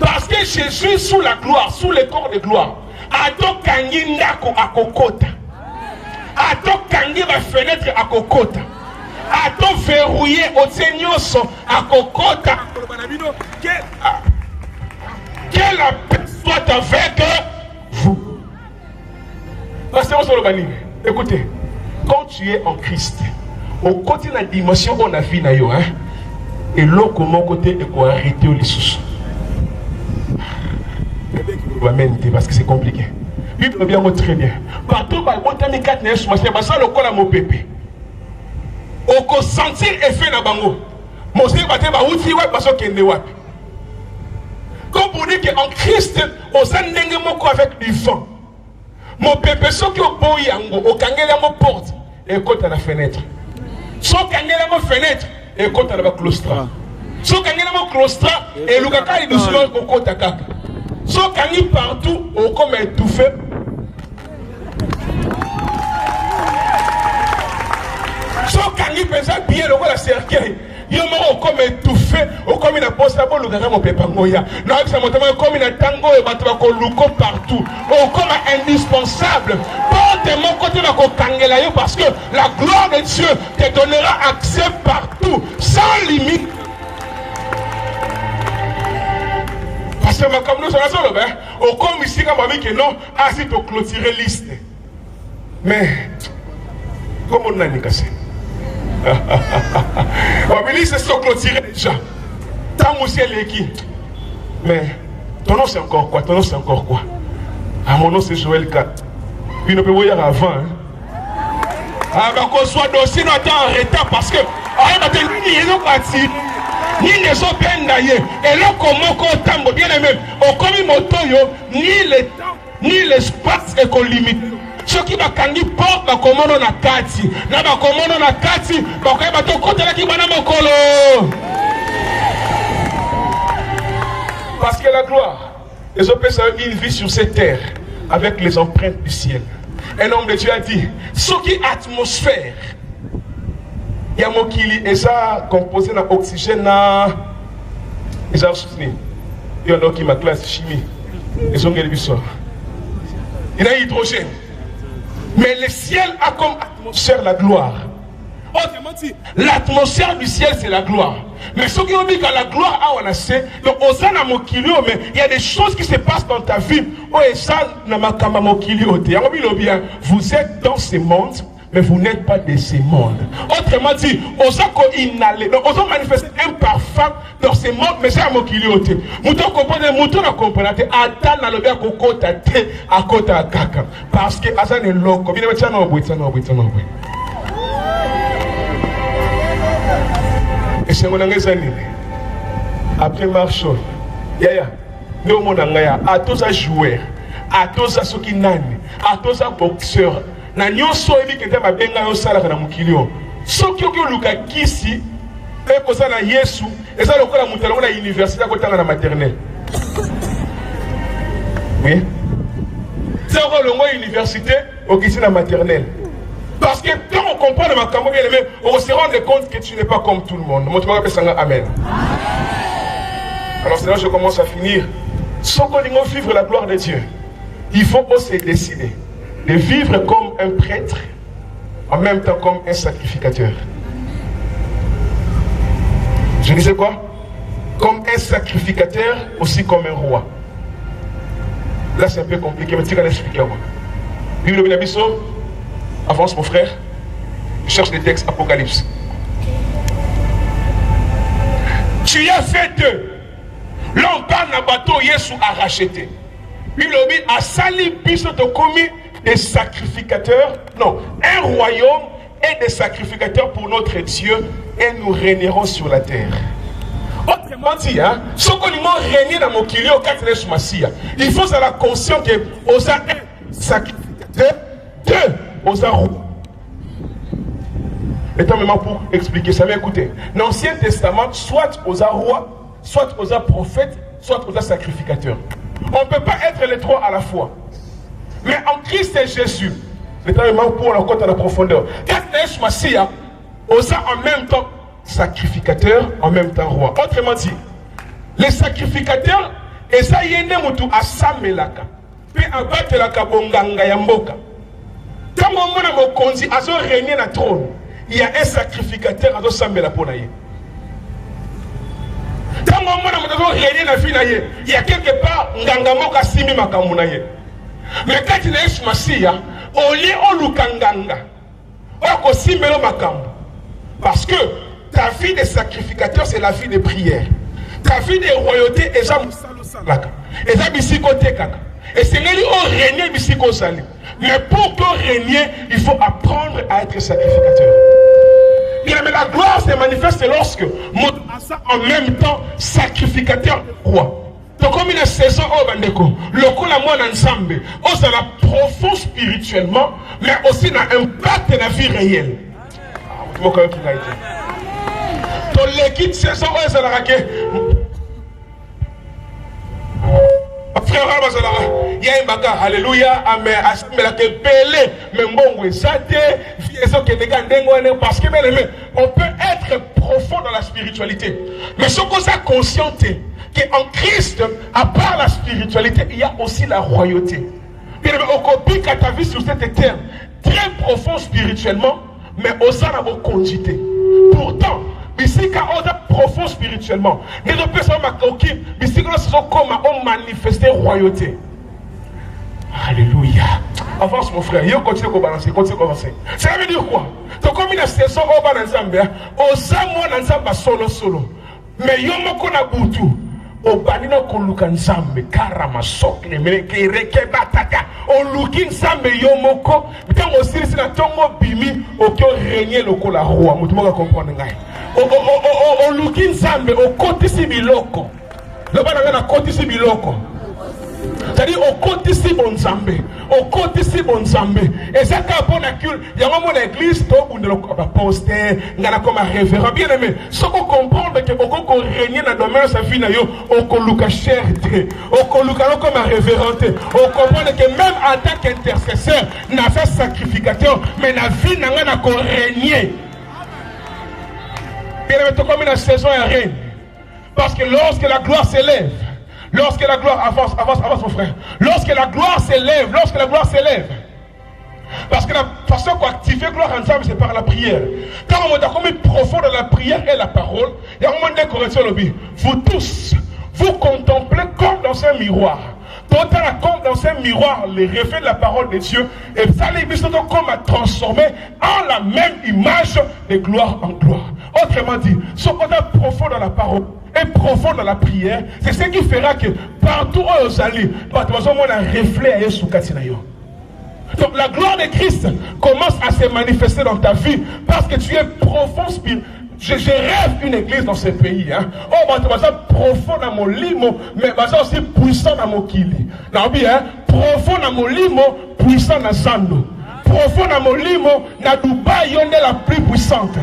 Parce que Jésus, sous la gloire, sous le corps de gloire, a donc kangi ndako à kokota, a donc kangi la fenêtre à kokota. A-t-on verrouillé au Seigneur à Kokota que la paix soit avec vous. Écoutez, quand tu es en Christ, au côté de la dimension où on a vu, et l'autre, comment côté est quoi arrêter les sous. Parce que c'est compliqué. Bible bien très bien. Partout, il y a 4 neige, ça le col à mon pépé. Au consentir effet na bango. Monsieur Baté ba outi wa baso kende wa. Comme pour dire qu'en Christ, on s'en n'engue moko avec du vent. Mon pépé so qui au boy yango, au kangela mo porte et côté à la fenêtre. So kangela mo fenêtre et côté à la claustra. So kangela mo claustra et lukaka il doucement au côté kaka. So kangi partout au comme étouffé. Quand il pense bien le la cercueil, il y a comme étouffé, ou comme il a posé à bon mon pépé moya. Non, ça m'a comme il a tango et batako luko partout, ou comme indispensable. Pas de mon côté la kokangela parce que la gloire de Dieu te donnera accès partout, sans limite. Parce que comme nous sommes là, au comme ici comme ami que non, ainsi tu clôturer liste. Mais comme on a dit cassé. On me dit c'est clôturé déjà. Tant aussi l'équipe. Mais Ton nom c'est encore quoi? Ton nom c'est encore quoi? Ah, mon nom c'est Joël 4. Puis ne peut pas y aller avant. Hein? Ah, bah qu'on soit dossier, nous attend en retard parce que. Ah, bah t'es ni les autres bien d'ailleurs. Et là, comment qu'on tambo bien aimé. Au commis motoyo, ni le temps, ni l'espace est qu'on limite. Ceux qui va kangi porte, bah comment on a kati. Là, bah comment on a kati. Bah quand bah ton côté là qui va dans mon colo. Parce que la gloire, les autres personnes une vie sur cette terre avec les empreintes du ciel. Un homme de Dieu a dit, ce qui est atmosphère, il y a mon kili et ça composé d'oxygène, et ça soutenu. Il y a un qui ma classe chimie, ils ont gagné ça. Il y a hydrogène. Mais le ciel a comme atmosphère la gloire. Autrement dit, l'atmosphère du ciel c'est la gloire. Mais ceux qui ont dit que la gloire a on a c'est donc osana mokilio mais il y a des choses qui se passent dans ta vie. Oh et ça na makamba mokilio te. Vous êtes dans ce monde mais vous n'êtes pas de ce monde. Autrement dit, osako inhalé. Donc osako manifester un parfum dans ce monde mais c'est à mokilio te. Mouton comprendre mouton na comprendre te ata na lobia kokota te akota kaka parce que azan est loko. Bien mettre ça non boîte ça non boîte ça non boîte. Et c'est mon anglais. Après marche, yaya, nous mon anglais, à tous les joueurs, à tous ceux qui nani, à tous les boxeurs, na nyonso ebi kete ba benga yo sala kana mukilio. Soki oki luka kisi, e kosa na Yesu, eza lokola mutalo na université ko tanga na maternelle. Oui. C'est le université au kisi na maternelle. Parce que quand on comprend le macambo bien aimé, on se rend compte que tu n'es pas comme tout le monde. Amen. Alors c'est là que je commence à finir. Sans qu'on vivre la gloire de Dieu, il faut aussi décider de vivre comme un prêtre, en même temps comme un sacrificateur. Je disais quoi? Comme un sacrificateur, aussi comme un roi. Là c'est un peu compliqué, mais tu vas l'expliquer à moi. Bible de Bisso. Avance mon frère, je cherche des textes Apocalypse. Tu as fait d'eux. L'homme parle d'un bateau, Yesu a racheté. Puis l'homme a sali biso de commis des sacrificateurs. Non, un royaume et des sacrificateurs pour notre Dieu et nous régnerons sur la terre. Autrement dit, hein, ce qu'on dit régner dans mon kilio, il faut être conscient que aux un sacrificateur, deux. Aux arrois. Étant même pour expliquer ça, mais écoutez, dans l'Ancien Testament, soit aux arrois, soit aux prophètes, soit aux sacrificateurs. On ne peut pas être les trois à la fois. Mais en Christ et Jésus, étant même pour la côte à la profondeur, aux en même temps sacrificateurs, en même temps roi. Autrement dit, les sacrificateurs, et ça y est, mutu asamelaka, puis abattre la kabonganga yamboka. Quand on a régné dans le trône, il y a un sacrificateur qui a samé la ponaye. Quand on a régné dans le vie, il y a quelque part ngangamo ka simi makamunaye. Mais quand il est Massia, au lieu de l'ukanganga, on a simi le makambo. Parce que ta vie de sacrificateur, c'est la vie de prière. Ta vie de royauté, et ça, et ça, bisikote kaka. Et c'est lui au régner bisiko sali. Mais pour que régner, il faut apprendre à être sacrificateur. Mais la gloire se manifeste lorsque en même temps sacrificateur roi. Donc comme il a saison au bandeko, le coup la moi ensemble, on ça la profond spirituellement, mais aussi dans impact de la vie réelle. Donc l'équipe saison au ça la raquette. Frère, il y a un bagarre, alléluia, amen, mais la belé, mais bon, ça parce que on peut être profond dans la spiritualité, mais ce qu'on a conscience qu'en Christ, à part la spiritualité, il y a aussi la royauté. On copie qu'à ta vie sur cette terre, très profond spirituellement, mais aussi à vos conduités. Pourtant, ici, quand on est profond spirituellement, les deux personnes ici, on manifesté royauté. Alléluia. Avance, mon frère. Continue à balancer. Continue à balancer. Ça veut dire quoi? Donc, comme il y a ces gens au Banazambia, aux amours d'Anzamba solo. Mais il y a beaucoup de boutou. obanina koluka nzambe karama sokle meleke reke bataka oluki nzambe yomoko bitango osirisi na tongo bimi okyo régner lokola roi mutu moka comprendre ngai oluki nzambe okotisi biloko loba na na kotisi biloko. C'est-à-dire au côté si bon Zambé, au côté si bon Zambé. Et ça quand on a cul, il y a un moment l'église, tout on va poster, on a comme un révérend bien aimé. Ce qu'on comprend, c'est que beaucoup qu'on règne dans le domaine de sa vie, on coluka cherté, on coluka comme un révérend. On comprend que même en tant qu'intercesseur, n'a fait sacrificateur, mais la vie n'a pas qu'on régner. Bien aimé, tout comme une saison est règne. Parce que lorsque la gloire s'élève, lorsque la gloire avance mon frère. Lorsque la gloire s'élève, parce que la façon d'activer la gloire ensemble, c'est par la prière. Quand on est comme profond dans la prière et la parole, il y a un moment de correction lobby. Vous tous, vous contemplez comme dans un miroir. Total comme dans un miroir les reflets de la parole de Dieu. Et ça les mise comme à transformer en la même image de gloire en gloire. Autrement dit, ce qu'on a profond dans la parole et profond dans la prière, c'est ce qui fera que partout où vous allez, on a un reflet à Yesu Katinayo. Donc la gloire de Christ commence à se manifester dans ta vie parce que tu es profond spirituel. Je rêve une église dans ce pays. Hein. Oh, c'est profond dans mon limo, mais c'est aussi puissant dans mon kili. Non, bien, profond dans mon limo, puissant dans Zando. Profond dans mon limo, dans Dubaï, il y en a la plus puissante.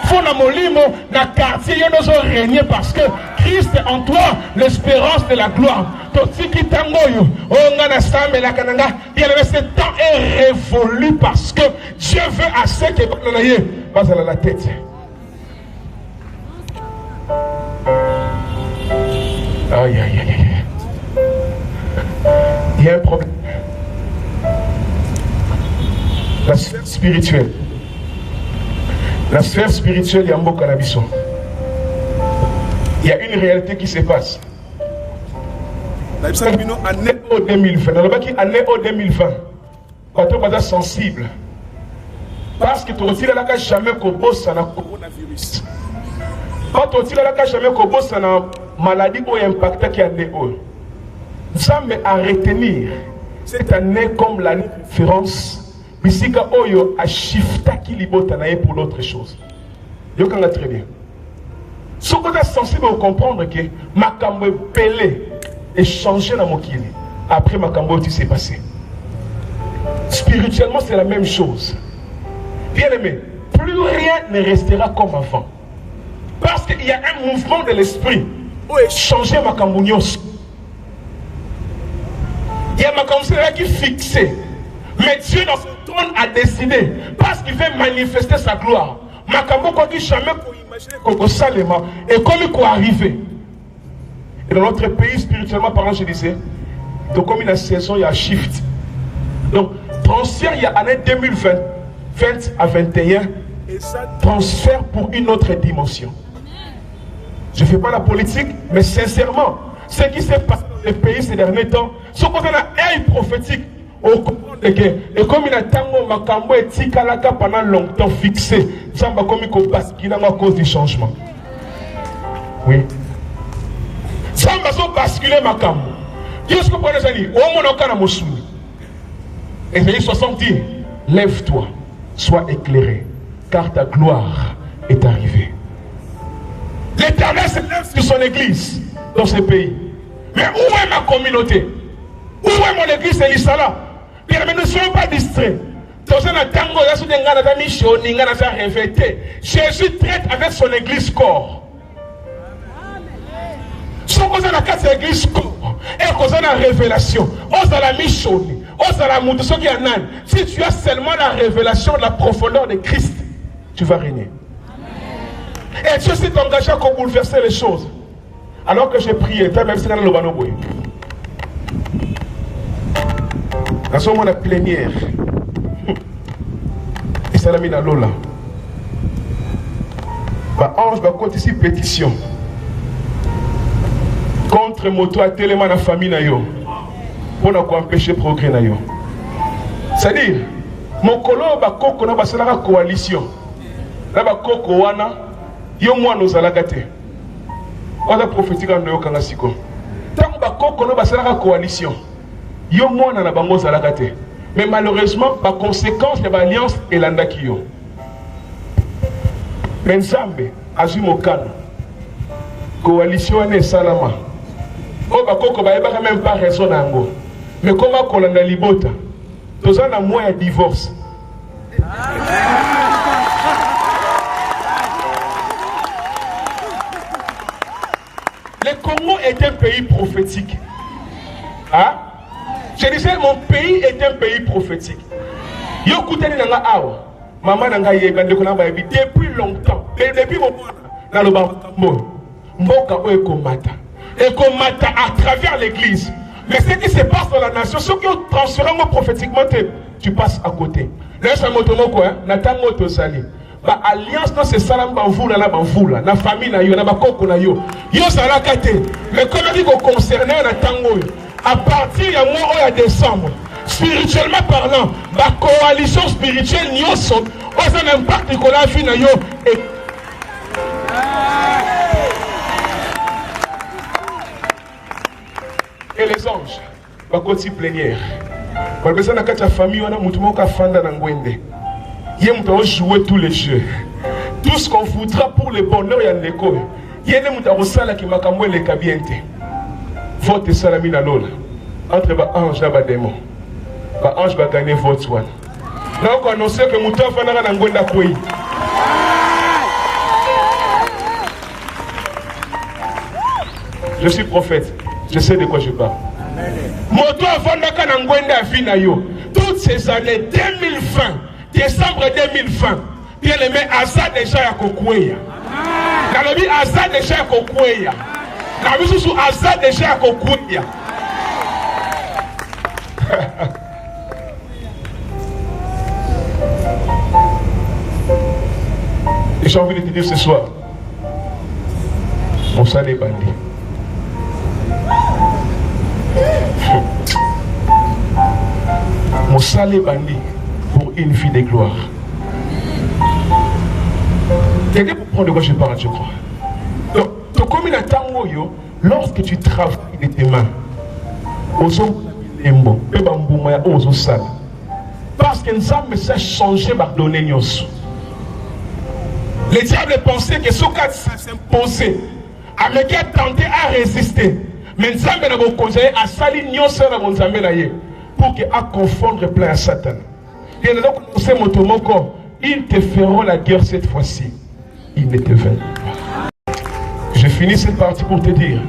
Fond dans mon limo, dans le quartier, il y en a régné parce que Christ est en toi, l'espérance de la gloire. Ce temps est révolu parce que Dieu veut assez que vous ayez la tête. Aïe, aïe, aïe, aïe. Il y a un problème. La sphère spirituelle. La sphère spirituelle, il y a un beau cannabisson. Il y a une réalité qui se passe. Année 2020. Dans le bas qui année 2020. Quand on est sensible. Parce que tu retires la cage jamais qu'on bosse dans le coronavirus. Quand on tire la cage jamais qu'on bosse dans la maladie ou impact qui a des hauts. Ça me à retenir cette année comme l'année de référence. Bisika oyo a shifta qui libotanaye pour l'autre chose. Yo kanga très bien. Ce qu'on est sensible à comprendre que makambo pelé et changé dans mon kili. Après makambo tu s'est passé. Spirituellement c'est la même chose. Bien aimé, plus rien ne restera comme avant. Parce qu'il y a un mouvement de l'esprit où est changé makambo nyos. Il y a makambo qui est fixé. Mais Dieu dans son trône a décidé, parce qu'il veut manifester sa gloire. Makambo quoi qu'il jamais qu'on imagine qu'on salema et comme il peut arriver. Et dans notre pays spirituellement parlant, je disais, donc comme il y a saison, il y a shift. Donc transfert il y a année 2020, 20 à 21, et ça transfert pour une autre dimension. Je ne fais pas la politique, mais sincèrement, ce qui s'est passé dans les pays ces derniers temps, ce qu'on a un œil prophétique. Et comme il a tango makambo et tikalaka pendant longtemps fixé, ça va comme il bascule à cause du changement. Oui. Ça va basculer makambo. Qu'est-ce que vous prenez ça dit? Au moins on a moussouni. Et Ésaïe 60 dit, lève-toi, sois éclairé, car ta gloire est arrivée. L'Éternel se lève sur son église dans ce pays. Mais où est ma communauté? Où est mon église et l'Isala? Bien, mais ne soyons pas distraits. Jésus traite avec son église corps. Si on a la carte de l'église corps, et qu'on a la révélation, on a la mission, on a la moudou, si tu as seulement la révélation de la profondeur de Christ, tu vas régner. Et Dieu s'est engagé à bouleverser les choses. Alors que j'ai prié, même si c'est dans le Banoboy. Dans ce moment de plénière, et ça l'a mis dans l'eau là. Ange va compter ici pétition contre moto à téléman la famille na yo pour ne pas empêcher progrès na yo. C'est-à-dire, mon colo va koko na basala coalition. Là ba koko wana yo moi nous ala gâter. On a prophétique en Yoka Nasiko. Tant que nous avons la coalition, yo moi na bango zalakate. Mais malheureusement, par conséquence de l'alliance et l'andakio. Mais Nzambe, Azumokano, coalition est salama. On va même pas raison d'ango. Mais comment qu'on a libota? Tous en a moins de divorce. Le Congo est un pays prophétique. Hein? Je disais, mon pays est un pays prophétique. Yo koutani nanga awa. Maman nanga yeba ndeko na bayebi depuis longtemps. Depuis mon dans le bambo. Mboka o ekomata. Ekomata à travers l'église. Mais ce qui se passe dans la nation, ceux qui ont transféré prophétiquement, tu passes à côté. Là, ça m'a dit quoi? Natango tosali. Ba alliance dans ce salam banvoula na banvoula na famille na yo na bakoko na yo. Yo sala kate. Mais comme dit ko concerné na tango. À partir du mois de décembre, spirituellement parlant, la coalition spirituelle n'y sont pas un impact de la vie na yo et les anges, la côté plénière. Par exemple, dans la famille, on a mutumo ka fanda na ngwende. Yé mutumo jouer tous les jeux. Tout ce qu'on voudra pour le bonheur y a l'école. Yé ne mutumo sala ki makamwe le kabiente. Vote salami na lola. Entre ba ange et ba démon. Ba ange va gagner vote one. Donc on annonce que mutumo fanda na ngwenda koi. Je suis prophète. Je sais de quoi je parle. Moto avandaka na ngwenda afina yo. Toutes ces années 2020, décembre 2020, bien aimé Asa déjà ya kokweya. Nalobi Asa déjà ya kokweya. Nalobi susu Asa déjà ya kokweya. Et j'ai envie de te dire ce soir, mon salé bandit. Mon salé bandit pour une vie de gloire. Quelqu'un pour prendre de quoi je parle, je crois. Donc, comme il attend, lorsque tu travailles de tes mains, parce que nous avons ça changé, pardonner nous. Le diable pensait que ce cas s'imposait. Avec qui a tenté à résister. Mais nous avons conseillé à salir nous pour qu'il a confondre plein à Satan. Et donc, ils te feront la guerre cette fois-ci. Ils ne te vaincront pas. Je finis cette partie pour te dire.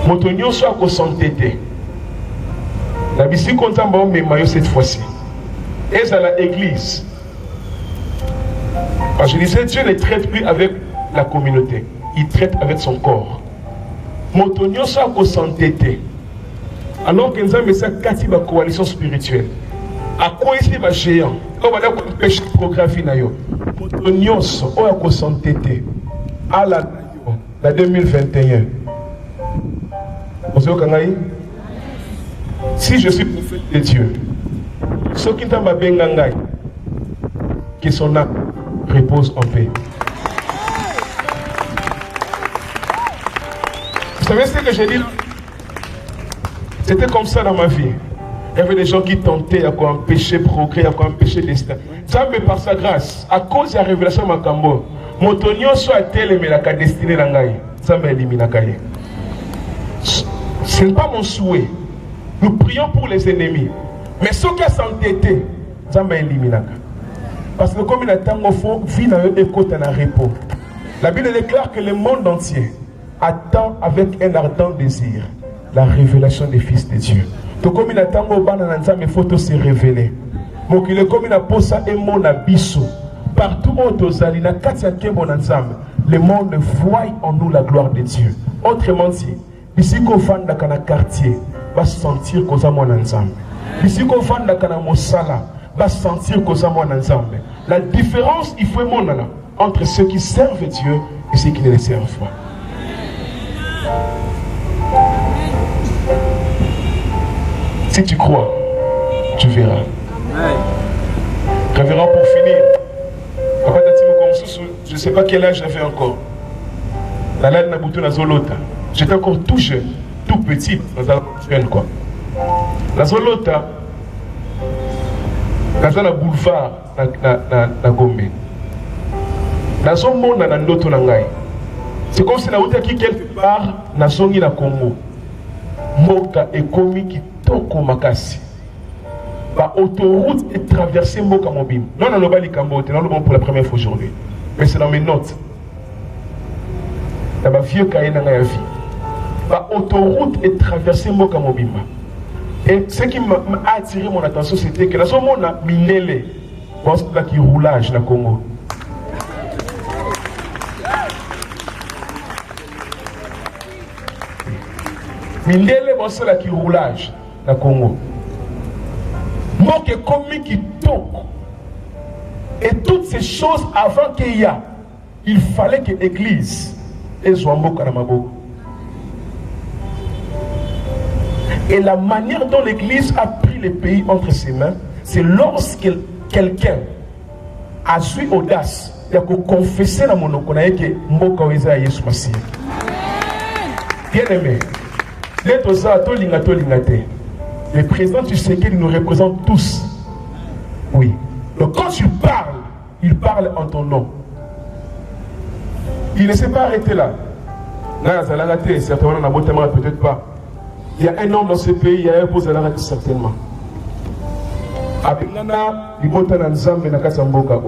Motonio soit consenté. La bisi content mais maillot cette fois-ci. Et à l'église. Parce que je disais, Dieu ne traite plus avec la communauté. Il traite avec son corps. Motonio soit consenté. Alors que nous avons fait une coalition spirituelle. À quoi est-ce qu'il va géant? On va dire qu'on pêche le programme finalement. Motonio soit consenté. À la 2021. Si je suis prophète de Dieu, ce qui t'a bengangai, que son âme repose en paix. Vous savez ce que j'ai dit? C'était comme ça dans ma vie. Il y avait des gens qui tentaient à quoi empêcher progrès, à quoi empêcher destin. Ça, mais par sa grâce, à cause de la révélation de Makambo, mon tonio soit tel mais la destinée d'Angaï. Ça m'a éliminé. Ce n'est pas mon souhait. Nous prions pour les ennemis. Mais ceux qui sont entêtés, ça m'a éliminé. Parce que comme il a tant de fond, vie n'a eu écho dans un repos. La Bible déclare que le monde entier attend avec un ardent désir la révélation des fils de Dieu. Donc comme il a tant de banananza, mes photos se révéler. Donc il est comme il a posé un mot à biso. Partout où tu na katia kembo ensemble, le monde voit en nous la gloire de Dieu. Autrement dit, ici qu'on va dans un quartier, va sentir qu'on a mon ensemble. Ici qu'on va dans un mosala, va sentir qu'on a mon ensemble. La différence, il faut mon entre ceux qui servent Dieu et ceux qui ne le servent pas. Si tu crois, tu verras. Révérend, pour finir, je ne sais pas quel âge j'avais encore. J'étais encore tout jeune, tout petit, jeune quoi. La Zolota, dans le boulevard na Gombe. Dans son monde, dans notre langue. C'est comme si la route qui quelque part, na songi na Congo. Moka et komi qui toko makasi. Ba autoroute et traverser Moka Mobim. Non, non, non, pas les Cambote, non, le bon pour la première fois aujourd'hui. Mais c'est dans mes notes. Dans ma vieux cahier dans ma vie. Ba autoroute et traverser Moka Mobim. Et ce qui m'a attiré mon attention, c'était que dans ce monde, on a minélé. Parce que là, qui roulage dans le Congo. Minélé, parce que là, qui roulage dans le Congo. Moi, qui est commis qui toque. Et toutes ces choses, avant qu'il y a, il fallait que l'église soit Mboka. Et la manière dont l'église a pris le pays entre ses mains, c'est lorsque quelqu'un a su audace de confesser la monokonaye que Mboka Weza Yesu Massi. Bien aimé, d'être ça, le président Tshisekedi nous représente tous. Oui. Donc quand tu parles, il parle en ton nom. Il ne s'est pas arrêté là. Là, ça l'a raté, certainement, peut-être pas. Il y a un homme dans ce pays, il y a un pose à l'arrêt certainement. Avec Nana, il y a un Nzambe na Kasamboka.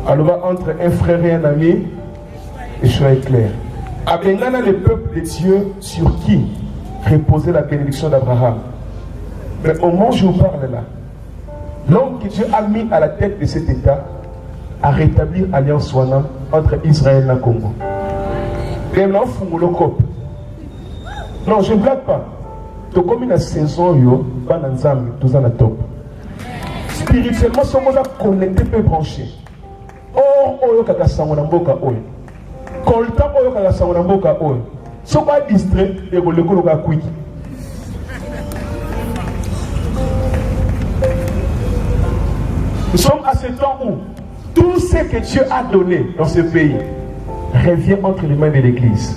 Alors entre un frère et un ami, les choses sont claires. Avec Nana, le peuple de Dieu sur qui reposait la bénédiction d'Abraham. Mais au moment où je vous parle là, l'homme que Dieu a mis à la tête de cet État a rétabli l'alliance Swana entre Israël et le Congo. Et là, non, je ne blague pas. Tu comme une saison, tout en top. Spirituellement, ce monde a connecté peu branché. Or, oyo kaka sango na mboka oyo. Kolta oyo kaka sango na mboka oyo. So pas distrait et le kolo ka quick. Nous sommes à ce temps où tout ce que Dieu a donné dans ce pays revient entre les mains de l'Église.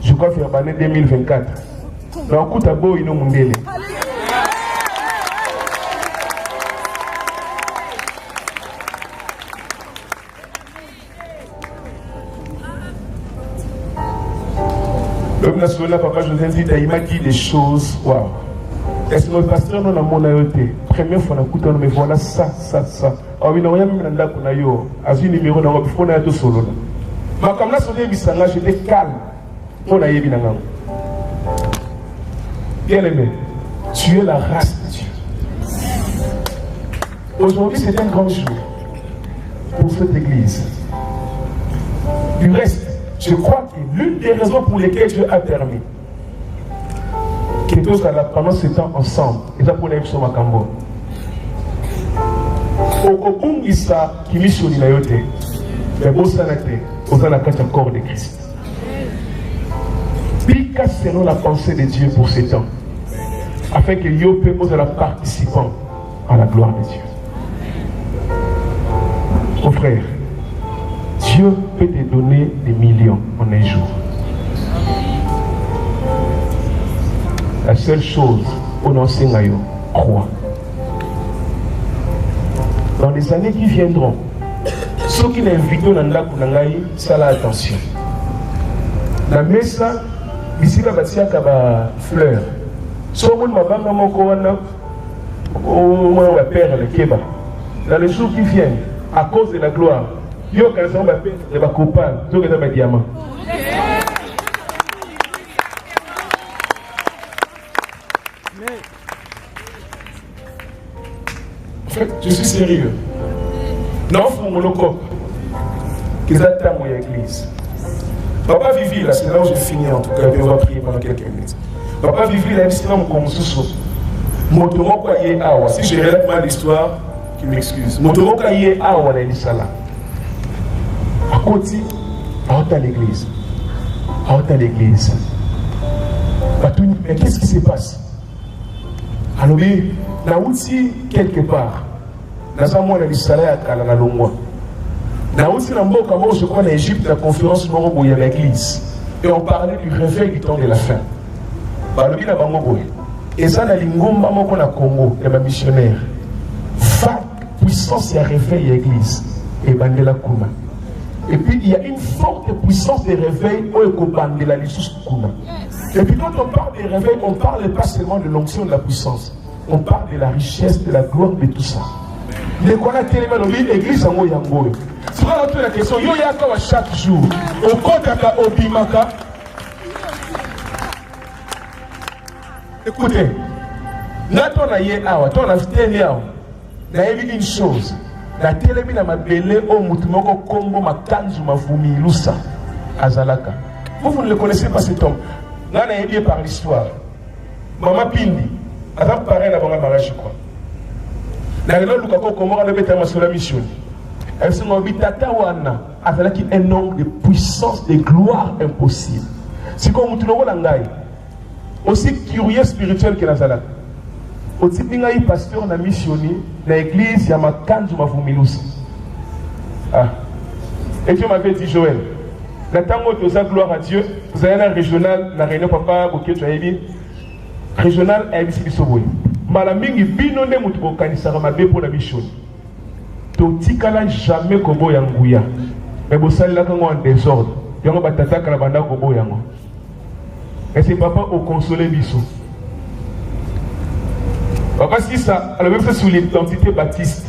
Je crois faire l'année 2024. Dans le coup d'abord, il y a un L'homme national, papa José Nzita, il m'a dit des choses. Waouh! Est-ce que le pasteur n'a pas mon ayoté? Première fois, on a écouté, mais voilà ça. Ah oui, non, il y a même un date qu'on a eu. À ce numéro, on a eu un peu solo. Mais comme là, j'étais calme. On a eu un bien aimé, tu es la race de Dieu. Aujourd'hui, c'est un grand jour pour cette église. Du reste, je crois que l'une des raisons pour lesquelles Dieu a permis que tous pendant ce temps ensemble, et ça pour les sur Makambo. Au Kobung Issa, qui mis sur l'inayote, les beaux sanatés, aux anakats corps de Christ. Pika selon la pensée de Dieu pour ce temps, afin que Yo peut poser la participant à la gloire de Dieu. Mon frère, Dieu peut te donner des millions en un jour. La seule chose, on enseigne à Yo, crois. Dans les années qui viendront, ceux qui l'invitent dans la Kunangaï, ça la attention. La messa, ici, la bâtisse a fleur. Soit on m'a bangé mon corona, on va perdre le Keba. Dans les jours qui viennent, à cause de la gloire, il y a quelqu'un qui va perdre les copains, tout est un diamant. En fait, je suis sérieux. Non, il faut mon loco. Qu'ils attendent mon église. Papa Vivi, là, c'est là où je finis en tout cas, on va prier pendant quelques minutes. Papa Vivi, là, c'est là où on commence. Si je relate mal l'histoire, qu'il m'excuse. Motomoka yé awa na lisala. À côté, à l'église. À l'église. Mais qu'est-ce qui se passe? Alors, na outi quelque part, na moi na lisala ya kala na longwa. Na outi na mboka mo je crois en Égypte la conférence moro boya l'église et on parlait du réveil du temps de la fin. Balobi na bango boya. Et ça na lingomba moko na Congo et ma missionnaire. Vague puissance ya réveil l'église et bandela kuma. Et puis il y a une forte puissance de réveil au eko bandela lissus kuma. Et puis quand on parle de réveil, on ne parle pas seulement de l'onction de la puissance. On parle de la richesse, de la gloire, de tout ça. Mais qu'on a tellement dans l'église en Moyango. C'est pas la question. Yo yaka wa chaque jour. Au Kotaka, au Bimaka. Écoutez. Nato na ye awa. Ton a fait awa. Na eu une chose. La télémi na ma belé au mutumoko Congo ma kanzu ma fumi lusa. Azalaka. Vous ne le connaissez pas cet homme. Là, on a aidé par l'histoire. Maman Pindi, avant de parler à la mariage, je crois. Dans le cas où on a été sur la mission, elle se dit Tatawana, avec un homme de puissance, de gloire impossible. C'est comme tout le monde aussi curieux spirituel que Nazala. Aussi bien un pasteur na missionné, dans l'église, il y a ma canne de ma fumilus. Ah. Et Dieu m'avait dit, Joël. L'attendre de sa gloire à Dieu, vous avez un régional, la réunion papa, ok, tu as dit, régional, et ici, Bisoboy. Malamingi, binone, moutou, kanisara, ma bé pour la mission. Totikala jamais kobo yanguya. Mais vous savez là, quand on est en désordre, il y a un batata kalabanda kobo yango. Et c'est papa au consoler Bisso. Papa, si ça, alors même fait sous l'identité baptiste.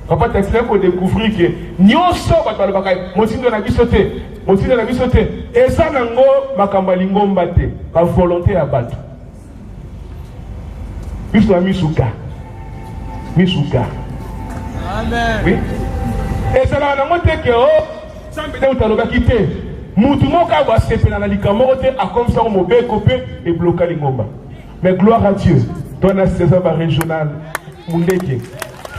Papa, tu as pour découvrir que nous sommes dans le bagage. Moi aussi, on a vu sauter. Moi aussi, on a vu sauter. Et ça, nango, makambalingo mbate. Par volonté à battre. Biso a misuka. Misuka. Amen. Oui. Et ça, nango, te que, oh, ça me donne au quitter. Moutumo ka va se faire dans la licamote, à comme ça, on m'a copé et bloqué l'ingomba. Mais gloire à Dieu. Toi, on a César régional. Mundeke.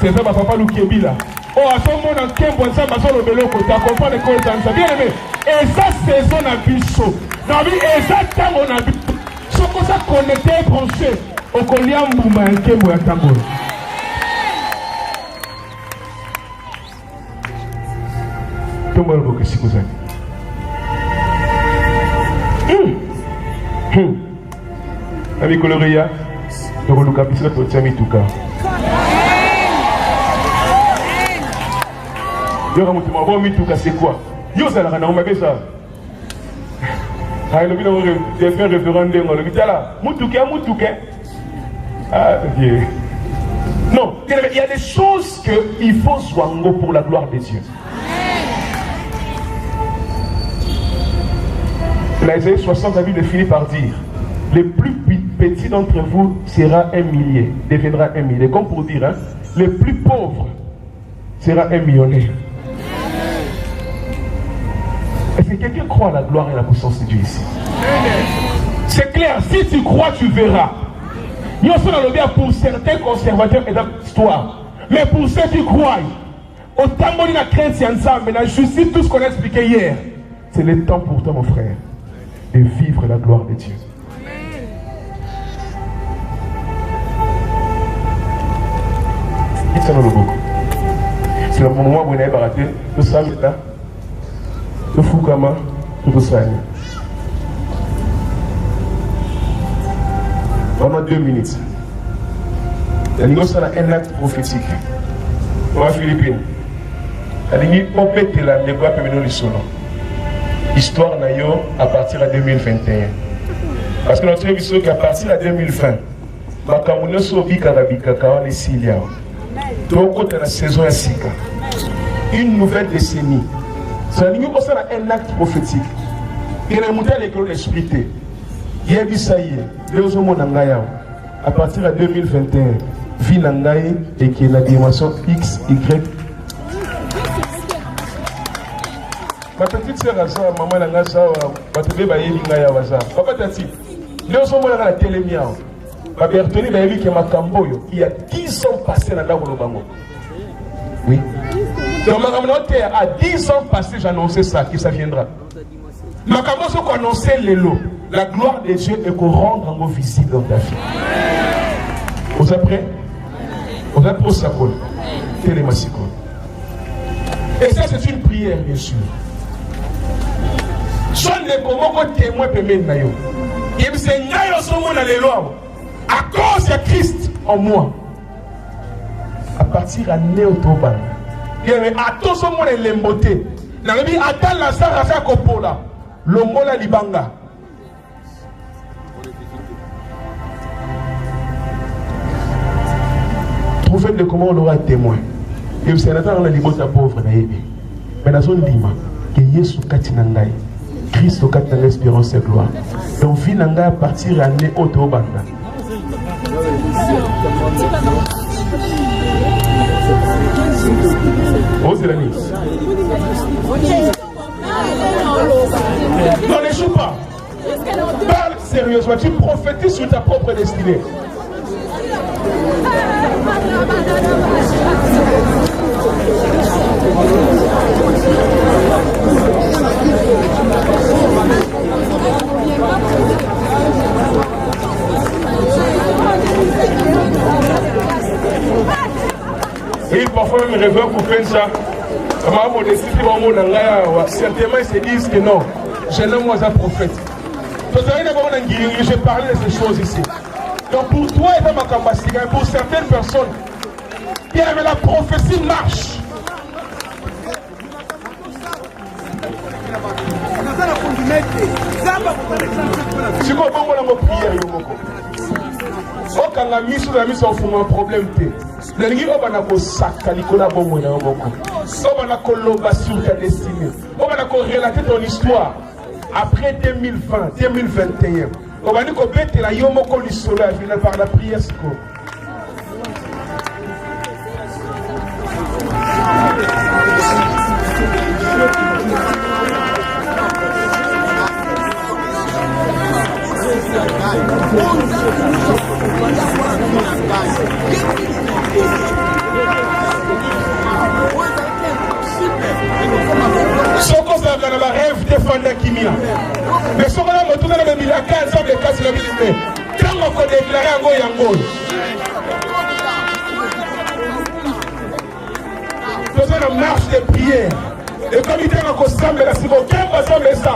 C'est ça, ma papa Loukébila. Oh, à ce moment, on a ça, ma soeur Lobelo, tu comprends les codes dans ça. Bien aimé. Et ça, c'est son abisso. Et ça, tant on a vu. Ce qu'on s'est connecté et branché. Au Koliam Bouma, un Kémo et un Tango. Tout le monde veut que si vous êtes. Ami Coloria, tu vas nous capisser pour te mettre tout cas. Yo ka mutu mabo mitu ka c'est quoi? Yo ça la na on m'appelle ça. Ah le bino de faire référendum le bitala. Mutu ke. Ah OK. Non, il y a des choses que il faut soigner pour la gloire de Dieu. L'Ésaïe 60 a fini par dire le plus petit d'entre vous sera 1 millier, deviendra 1 millier. Comme pour dire, hein, le plus pauvre sera 1 millionnaire. Est-ce que quelqu'un croit à la gloire et à la puissance de Dieu ici? C'est clair, si tu crois, tu verras. Nous sommes dans le pour certains conservateurs et dans l'histoire. Mais pour ceux qui croient, autant de la chrétienne ensemble, la justice, tout ce qu'on a expliqué hier, c'est le temps pour toi, mon frère, de vivre la gloire de Dieu. C'est le moment où vous n'avez pas raté, tout ça, là. Le Fukama, tout ça. Pendant 2 minutes. Il y a un acte prophétique. Pour la Philippine. Il y a un acte prophétique. Histoire nayo à partir de 2021. Parce que notre émission qu'à partir de 2020, Makamuno Sobi Karabika Kawan et Silia. Donc, on a la saison à Sika. Une nouvelle décennie. C'est un acte prophétique. Il y a un monté à l'école d'esprit. Il y a ça y est. Les hommes à partir de 2021, vie Nangaï et qui est la dimension X, Y. Ma petite sœur a ça, maman a ça, ma bébé a ça. Papa Tati, les hommes à la télé, ma Bertoni a vu que ma Camboyo, il y a 10 ans passés dans le Bango. Oui. Donc, à 10 ans passés, j'annonçais ça, que ça viendra. Ma Camboyo, qu'on annonçait les lots. La gloire de Dieu est qu'on rende en visible dans ta vie. Vous êtes prêts? Vous êtes pour ça, Télémassicole. Et ça, c'est une prière, bien sûr. Soit les comment témoin peut mettre. Et vous savez, à cause de Christ en moi. À partir de Néotoban. Il y a tout ce monde est lemboté. Dans le but, attends la Sarasa Kopola. Longola Libanga. Trouvez de comment on aura témoin. Et vous savez, on a dit que pauvre. Mais dans son dima, que Yesu Katinangai, Christ au Katinangai, espérance et gloire. Donc, Vinanga à partir de Néotoban. Oh, c'est la nice. Non, ne joue pas. Parle sérieusement. Tu prophétises sur ta propre destinée. Oui, parfois même rêveurs pour faire ça. Certainement ils se disent que non, je n'aime moi un prophète. J'ai parlé de ces choses ici. Donc pour toi et pour ma capacité, pour certaines personnes, il y avait la prophétie marche. C'est quoi la prière? Quand la mise sur la mise en fond un problème le ligue on a saka likola bongo na moko on a koloba sur ta destinée on a relater ton histoire après 2020 2021 on va dire que bête la yo moko lisolo final par la prière siko Soko ça dans la rêve défendre Kimia. Mais soko là moto na me milaka ensemble les casse le billet. Quand on peut déclarer ngo yango. Faisons une marche de prière. Et comme il dit qu'on s'assemble là si vous qu'un ensemble ça.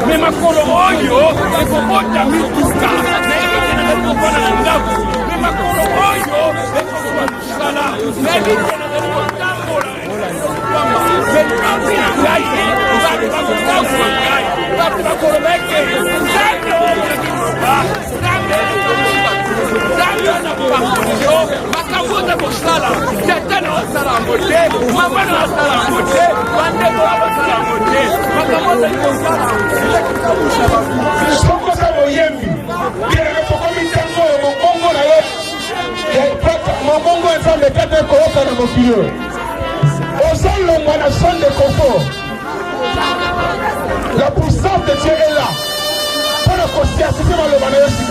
Mais ma coloroyo, e popota mituka, mais ma coloroyo, e popota mais la puissance de Dieu est là. Pour le concert, c'est vraiment le manège qui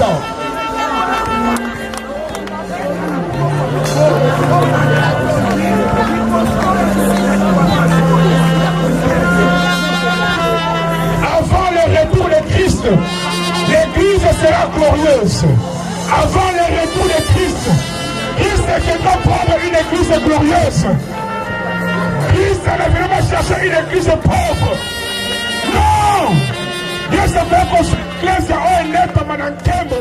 avant le retour de Christ, l'église sera glorieuse. Avant le retour de Christ, Christ viendra prendre une église glorieuse. Christ ne viendra pas chercher une église pauvre. Non! Dieu s'est fait construire l'église à Oeneto Manankembo.